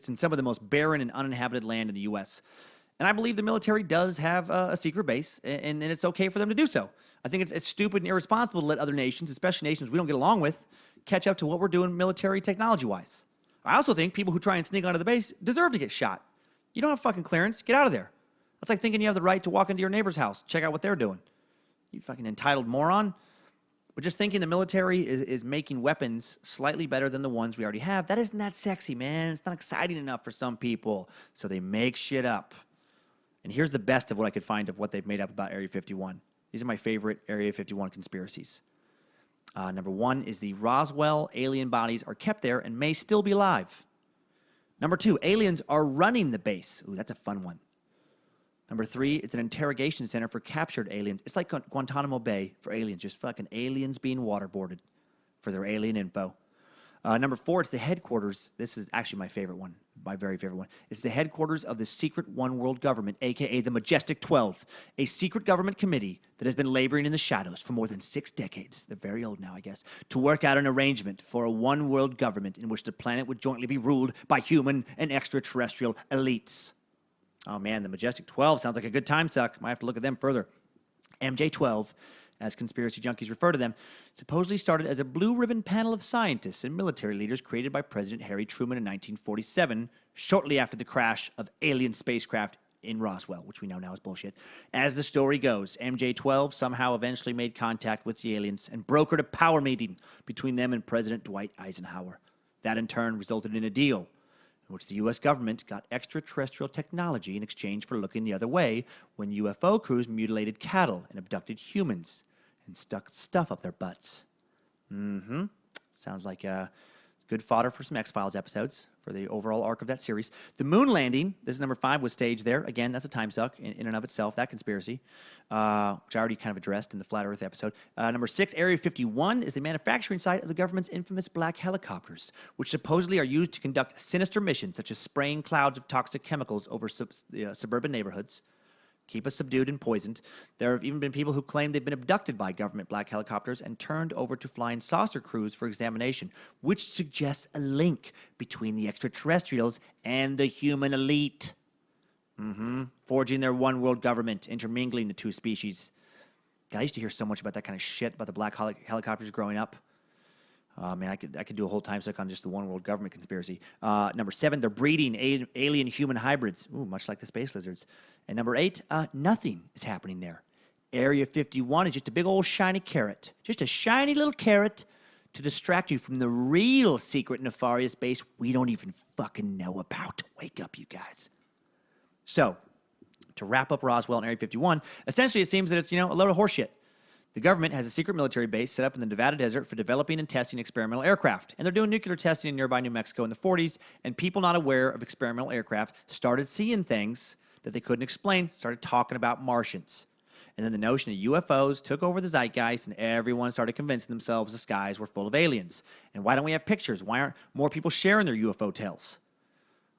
in some of the most barren and uninhabited land in the U.S., and I believe the military does have a secret base, and it's okay for them to do so. I think it's stupid and irresponsible to let other nations, especially nations we don't get along with, catch up to what we're doing military technology-wise. I also think people who try and sneak onto the base deserve to get shot. You don't have fucking clearance. Get out of there. That's like thinking you have the right to walk into your neighbor's house, check out what they're doing. You fucking entitled moron. But just thinking the military is making weapons slightly better than the ones we already have, that isn't that sexy, man. It's not exciting enough for some people. So they make shit up. And here's the best of what I could find of what they've made up about Area 51. These are my favorite Area 51 conspiracies. Number one is the Roswell alien bodies are kept there and may still be alive. Number two, aliens are running the base. Ooh, that's a fun one. Number three, it's an interrogation center for captured aliens. It's like Guantanamo Bay for aliens, just fucking aliens being waterboarded for their alien info. Number four, it's the headquarters. This is actually my favorite one, my very favorite one. It's the headquarters of the secret one world government, a.k.a. the Majestic 12, a secret government committee that has been laboring in the shadows for more than 6 decades, they're very old now, I guess, to work out an arrangement for a one world government in which the planet would jointly be ruled by human and extraterrestrial elites. Oh man, the Majestic 12 sounds like a good time suck. Might have to look at them further. MJ12, as conspiracy junkies refer to them, supposedly started as a blue ribbon panel of scientists and military leaders created by President Harry Truman in 1947, shortly after the crash of alien spacecraft in Roswell, which we know now is bullshit. As the story goes, MJ12 somehow eventually made contact with the aliens and brokered a power meeting between them and President Dwight Eisenhower. That in turn resulted in a deal in which the U.S. government got extraterrestrial technology in exchange for looking the other way when UFO crews mutilated cattle and abducted humans and stuck stuff up their butts. Sounds like good fodder for some X-Files episodes for the overall arc of that series. The moon landing, this is number 5, was staged there. Again, that's a time suck in and of itself, that conspiracy, which I already kind of addressed in the Flat Earth episode. Number 6, Area 51 is the manufacturing site of the government's infamous black helicopters, which supposedly are used to conduct sinister missions such as spraying clouds of toxic chemicals over suburban neighborhoods, keep us subdued and poisoned. There have even been people who claim they've been abducted by government black helicopters and turned over to flying saucer crews for examination, which suggests a link between the extraterrestrials and the human elite. Forging their one world government, intermingling the two species. God, I used to hear so much about that kind of shit about the black helicopters growing up. Man, I could do a whole time suck on just the one world government conspiracy. Number 7, they're breeding alien-human hybrids. Ooh, much like the space lizards. And number 8, nothing is happening there. Area 51 is just a big old shiny carrot. Just a shiny little carrot to distract you from the real secret nefarious base we don't even fucking know about. Wake up, you guys. So, to wrap up Roswell and Area 51, essentially it seems that it's, a load of horseshit. The government has a secret military base set up in the Nevada desert for developing and testing experimental aircraft. And they're doing nuclear testing in nearby New Mexico in the 40s, and people not aware of experimental aircraft started seeing things that they couldn't explain, started talking about Martians. And then the notion of UFOs took over the zeitgeist, and everyone started convincing themselves the skies were full of aliens. And why don't we have pictures? Why aren't more people sharing their UFO tales?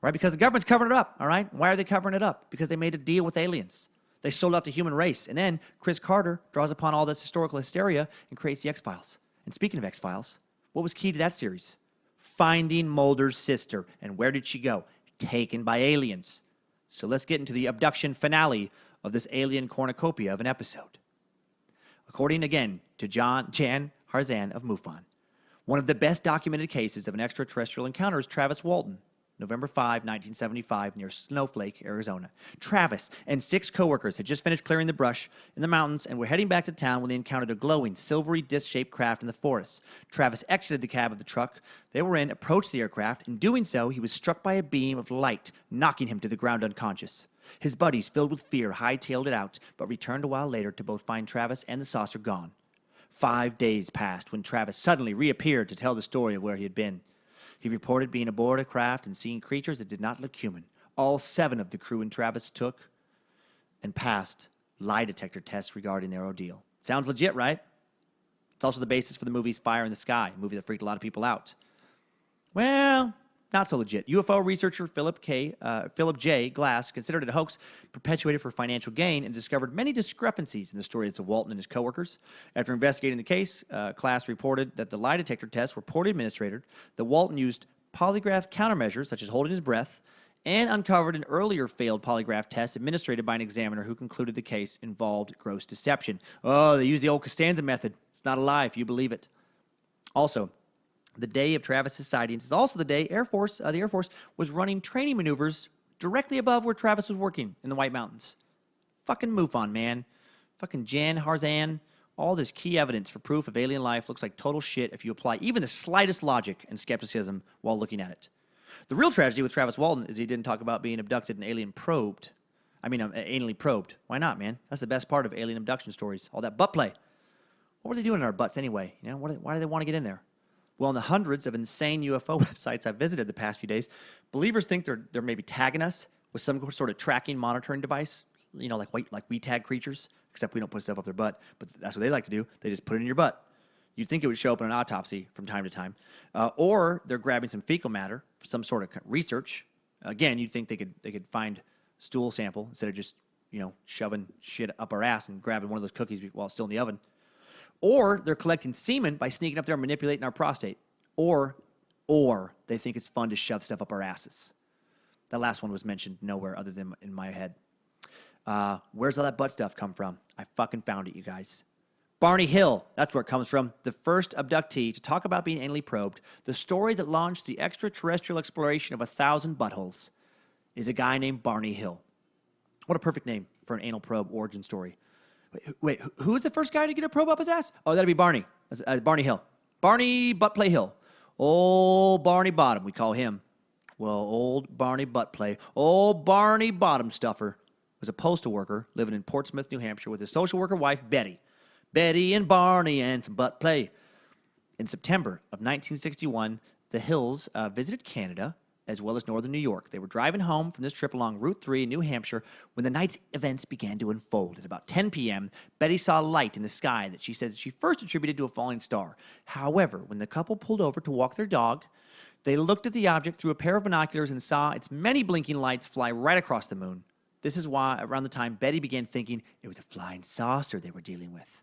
Right? Because the government's covering it up, all right? Why are they covering it up? Because they made a deal with aliens. They sold out the human race. And then Chris Carter draws upon all this historical hysteria and creates the X-Files. And speaking of X-Files, what was key to that series? Finding Mulder's sister. And where did she go? Taken by aliens. So let's get into the abduction finale of this alien cornucopia of an episode. According, again, to Jan Harzan of MUFON, one of the best documented cases of an extraterrestrial encounter is Travis Walton, November 5, 1975, near Snowflake, Arizona. Travis and 6 coworkers had just finished clearing the brush in the mountains and were heading back to town when they encountered a glowing, silvery, disc-shaped craft in the forest. Travis exited the cab of the truck they were in, approached the aircraft. In doing so, he was struck by a beam of light, knocking him to the ground unconscious. His buddies, filled with fear, hightailed it out, but returned a while later to both find Travis and the saucer gone. 5 days passed when Travis suddenly reappeared to tell the story of where he had been. He reported being aboard a craft and seeing creatures that did not look human. All 7 of the crew and Travis took and passed lie detector tests regarding their ordeal. Sounds legit, right? It's also the basis for the movie's Fire in the Sky, a movie that freaked a lot of people out. Well, not so legit. UFO researcher Philip J. Glass considered it a hoax perpetuated for financial gain and discovered many discrepancies in the stories of Walton and his coworkers. After investigating the case, Glass reported that the lie detector tests were poorly administered, that Walton used polygraph countermeasures, such as holding his breath, and uncovered an earlier failed polygraph test administered by an examiner who concluded the case involved gross deception. Oh, they used the old Costanza method. It's not a lie if you believe it. Also, the day of Travis's sightings is also the day the Air Force was running training maneuvers directly above where Travis was working in the White Mountains. Fucking MUFON, man. Fucking Jan Harzan. All this key evidence for proof of alien life looks like total shit if you apply even the slightest logic and skepticism while looking at it. The real tragedy with Travis Walton is he didn't talk about being abducted and anally probed. Why not, man? That's the best part of alien abduction stories. All that butt play. What were they doing in our butts anyway? You know, why do they want to get in there? Well, in the hundreds of insane UFO websites I've visited the past few days, believers think they're maybe tagging us with some sort of tracking monitoring device, you know, like we tag creatures, except we don't put stuff up their butt, but that's what they like to do. They just put it in your butt. You'd think it would show up in an autopsy from time to time. Or they're grabbing some fecal matter for some sort of research. Again, you'd think they could find stool sample instead of just, you know, shoving shit up our ass and grabbing one of those cookies while it's still in the oven. Or they're collecting semen by sneaking up there and manipulating our prostate. Or they think it's fun to shove stuff up our asses. That last one was mentioned nowhere other than in my head. Where's all that butt stuff come from? I fucking found it, you guys. Barney Hill, that's where it comes from. The first abductee to talk about being anally probed. The story that launched the extraterrestrial exploration of 1,000 buttholes is a guy named Barney Hill. What a perfect name for an anal probe origin story. Wait, who was the first guy to get a probe up his ass? Oh, that'd be Barney. Barney Hill. Barney Buttplay Hill. Old Barney Bottom, we call him. Well, old Barney Buttplay. Old Barney Bottom Stuffer was a postal worker living in Portsmouth, New Hampshire with his social worker wife, Betty. Betty and Barney and some butt play. In September of 1961, the Hills visited Canada as well as northern New York. They were driving home from this trip along Route 3 in New Hampshire when the night's events began to unfold. At about 10 p.m., Betty saw a light in the sky that she said she first attributed to a falling star. However, when the couple pulled over to walk their dog, they looked at the object through a pair of binoculars and saw its many blinking lights fly right across the moon. This is why, around the time, Betty began thinking it was a flying saucer they were dealing with.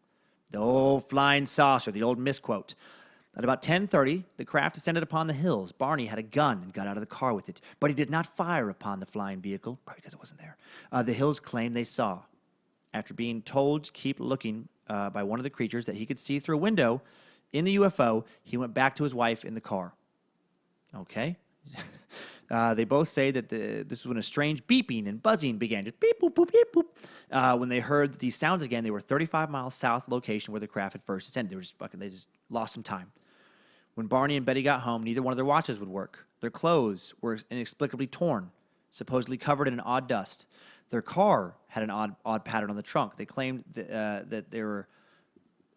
The old flying saucer, the old misquote. At about 10:30, the craft descended upon the hills. Barney had a gun and got out of the car with it, but he did not fire upon the flying vehicle, probably because it wasn't there. The Hills claimed they saw. After being told to keep looking by one of the creatures that he could see through a window in the UFO, he went back to his wife in the car. Okay. They both say that this was when a strange beeping and buzzing began. Just beep, boop, boop, beep, boop. When they heard these sounds again, they were 35 miles south location where the craft had first descended. They just lost some time. When Barney and Betty got home, neither one of their watches would work. Their clothes were inexplicably torn, supposedly covered in an odd dust. Their car had an odd pattern on the trunk. They claimed that they were,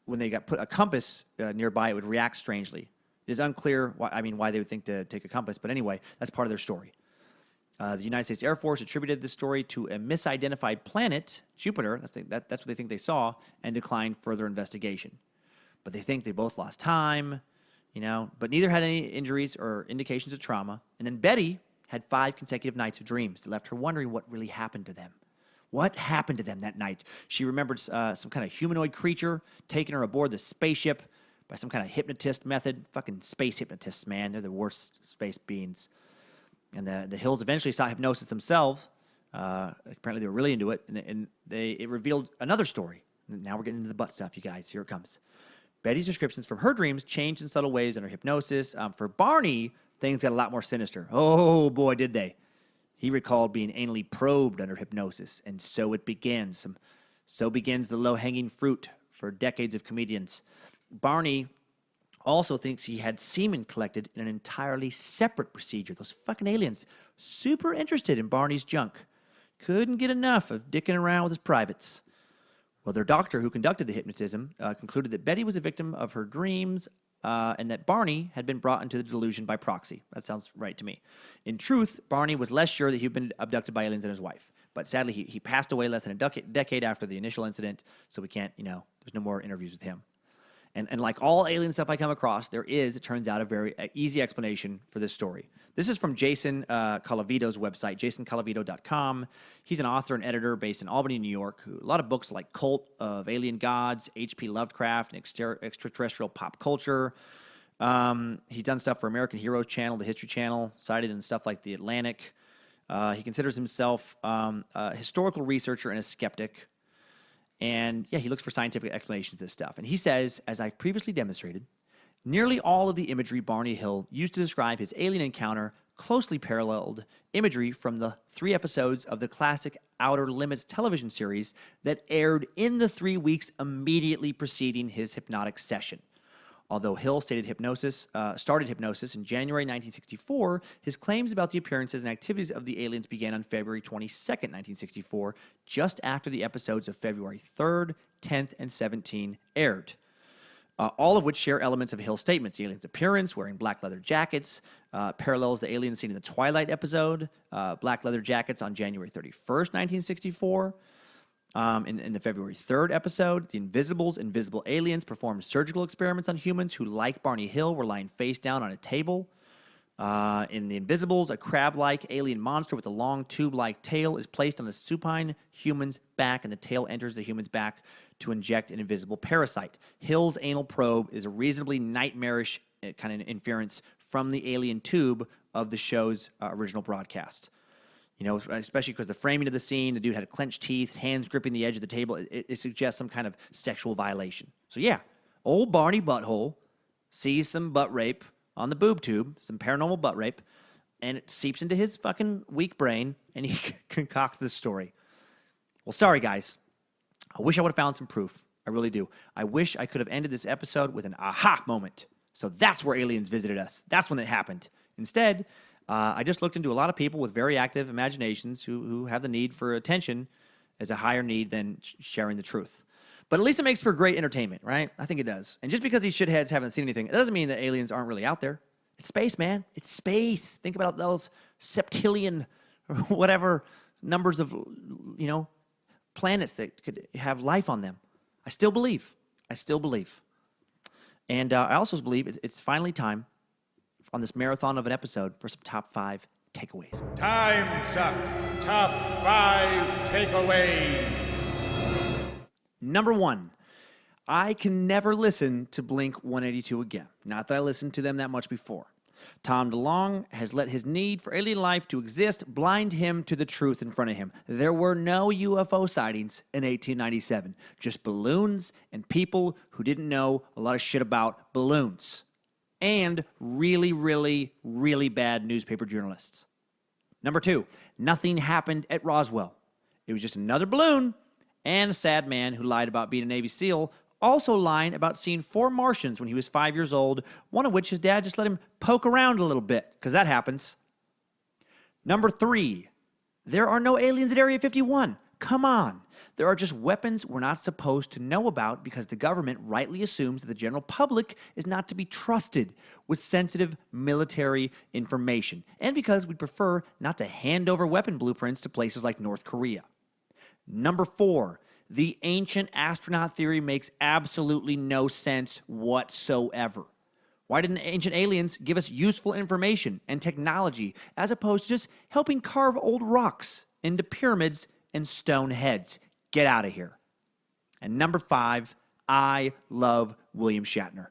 when they got put a compass nearby, it would react strangely. It is unclear why they would think to take a compass, but anyway, that's part of their story. The United States Air Force attributed this story to a misidentified planet, Jupiter, that's what they think they saw, and declined further investigation. But they think they both lost time, but neither had any injuries or indications of trauma. And then Betty had 5 consecutive nights of dreams that left her wondering what really happened to them. What happened to them that night? She remembered some kind of humanoid creature taking her aboard the spaceship by some kind of hypnotist method. Fucking space hypnotists, man. They're the worst space beings. And the Hills eventually saw hypnosis themselves. Apparently they were really into it. And it revealed another story. Now we're getting into the butt stuff, you guys. Here it comes. Betty's descriptions from her dreams changed in subtle ways under hypnosis. For Barney, things got a lot more sinister. Oh, boy, did they. He recalled being anally probed under hypnosis. And so it begins. So begins the low-hanging fruit for decades of comedians. Barney also thinks he had semen collected in an entirely separate procedure. Those fucking aliens, super interested in Barney's junk. Couldn't get enough of dicking around with his privates. Well, their doctor who conducted the hypnotism concluded that Betty was a victim of her dreams and that Barney had been brought into the delusion by proxy. That sounds right to me. In truth, Barney was less sure that he'd been abducted by aliens than his wife. But sadly, he passed away less than a decade after the initial incident, so we can't, there's no more interviews with him. And like all alien stuff I come across, there is, it turns out, a very easy explanation for this story. This is from Jason Colavito's website, jasoncolavito.com. He's an author and editor based in Albany, New York. A lot of books like Cult of Alien Gods, H.P. Lovecraft, and Extraterrestrial Pop Culture. He's done stuff for American Heroes Channel, the History Channel, cited in stuff like The Atlantic. He considers himself a historical researcher and a skeptic. And yeah, he looks for scientific explanations of this stuff. And he says, as I've previously demonstrated, nearly all of the imagery Barney Hill used to describe his alien encounter closely paralleled imagery from the 3 episodes of the classic Outer Limits television series that aired in the 3 weeks immediately preceding his hypnotic session. Although Hill started hypnosis in January 1964, his claims about the appearances and activities of the aliens began on February 22nd, 1964, just after the episodes of February 3rd, 10th, and 17th aired. All of which share elements of Hill's statements. The aliens' appearance, wearing black leather jackets, parallels the aliens seen in the Twilight episode, black leather jackets on January 31st, 1964. In the February 3rd episode, the invisible aliens performed surgical experiments on humans who, like Barney Hill, were lying face down on a table. In the Invisibles, a crab-like alien monster with a long tube-like tail is placed on a supine human's back, and the tail enters the human's back to inject an invisible parasite. Hill's anal probe is a reasonably nightmarish kind of inference from the alien tube of the show's original broadcast. You know, especially because the framing of the scene, the dude had clenched teeth, hands gripping the edge of the table. It suggests some kind of sexual violation. So yeah, old Barney Butthole sees some butt rape on the boob tube, some paranormal butt rape, and it seeps into his fucking weak brain, and he concocts this story. Well, sorry, guys. I wish I would have found some proof. I really do. I wish I could have ended this episode with an aha moment. So that's where aliens visited us. That's when it happened. Instead, I just looked into a lot of people with very active imaginations who have the need for attention as a higher need than sharing the truth. But at least it makes for great entertainment, right? I think it does. And just because these shitheads haven't seen anything, it doesn't mean that aliens aren't really out there. It's space, man. It's space. Think about those septillion or whatever numbers of, planets that could have life on them. I still believe. And I also believe it's finally time on this marathon of an episode for some top 5 takeaways. Timesuck Top 5 Takeaways. Number 1, I can never listen to Blink 182 again. Not that I listened to them that much before. Tom DeLonge has let his need for alien life to exist blind him to the truth in front of him. There were no UFO sightings in 1897, just balloons and people who didn't know a lot of shit about balloons. And really, really, really bad newspaper journalists. Number 2, nothing happened at Roswell. It was just another balloon and a sad man who lied about being a Navy SEAL, also lying about seeing 4 Martians when he was 5 years old, one of which his dad just let him poke around a little bit, because that happens. Number 3, there are no aliens at Area 51. Come on. There are just weapons we're not supposed to know about because the government rightly assumes that the general public is not to be trusted with sensitive military information, and because we prefer not to hand over weapon blueprints to places like North Korea. Number 4, the ancient astronaut theory makes absolutely no sense whatsoever. Why didn't ancient aliens give us useful information and technology as opposed to just helping carve old rocks into pyramids and stone heads? Get out of here. And number 5, I love William Shatner.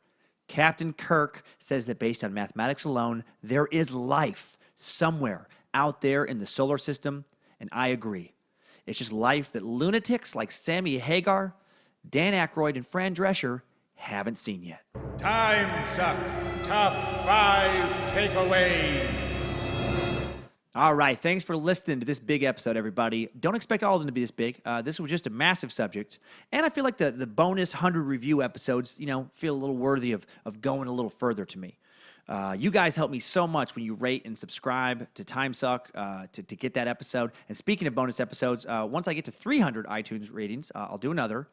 Captain Kirk says that based on mathematics alone, there is life somewhere out there in the solar system, and I agree. It's just life that lunatics like Sammy Hagar, Dan Aykroyd, and Fran Drescher haven't seen yet. Timesuck Top 5 Takeaways. All right, thanks for listening to this big episode, everybody. Don't expect all of them to be this big. This was just a massive subject. And I feel like the bonus 100 review episodes, feel a little worthy of going a little further to me. You guys help me so much when you rate and subscribe to Timesuck to get that episode. And speaking of bonus episodes, once I get to 300 iTunes ratings, I'll do another.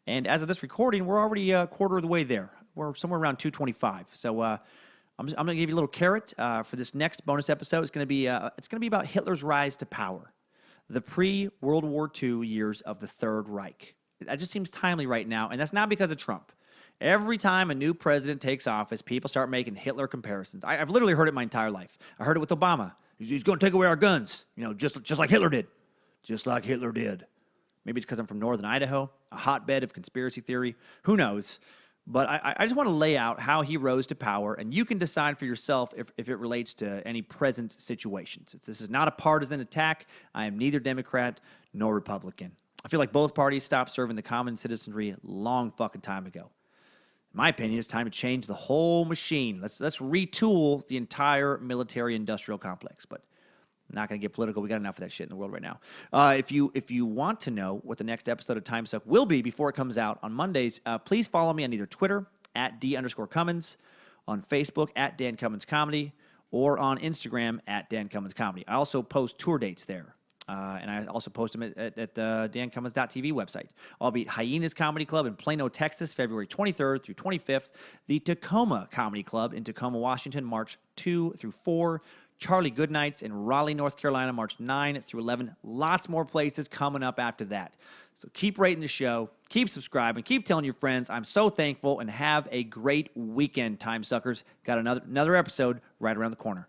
And as of this recording, we're already a quarter of the way there. We're somewhere around 225. So I'm going to give you a little carrot for this next bonus episode. It's going to be about Hitler's rise to power, the pre-World War II years of the Third Reich. That just seems timely right now, and that's not because of Trump. Every time a new president takes office, people start making Hitler comparisons. I've literally heard it my entire life. I heard it with Obama. He's going to take away our guns, just like Hitler did. Just like Hitler did. Maybe it's because I'm from northern Idaho, a hotbed of conspiracy theory. Who knows? But I just want to lay out how he rose to power, and you can decide for yourself if it relates to any present situations. This is not a partisan attack. I am neither Democrat nor Republican. I feel like both parties stopped serving the common citizenry a long fucking time ago. In my opinion, it's time to change the whole machine. Let's retool the entire military-industrial complex. But I'm not going to get political. We got enough of that shit in the world right now. If you want to know what the next episode of Timesuck will be before it comes out on Mondays, please follow me on either Twitter @D_Cummins, on Facebook Dan Cummins Comedy, or on Instagram Dan Cummins Comedy. I also post tour dates there. And I also post them at the dancummins.tv website. I'll be at Hyenas Comedy Club in Plano, Texas, February 23rd through 25th. The Tacoma Comedy Club in Tacoma, Washington, March 2 through 4. Charlie Goodnights in Raleigh, North Carolina, March 9 through 11. Lots more places coming up after that. So keep rating the show, keep subscribing, keep telling your friends. I'm so thankful, and have a great weekend, Time Suckers. Got another episode right around the corner.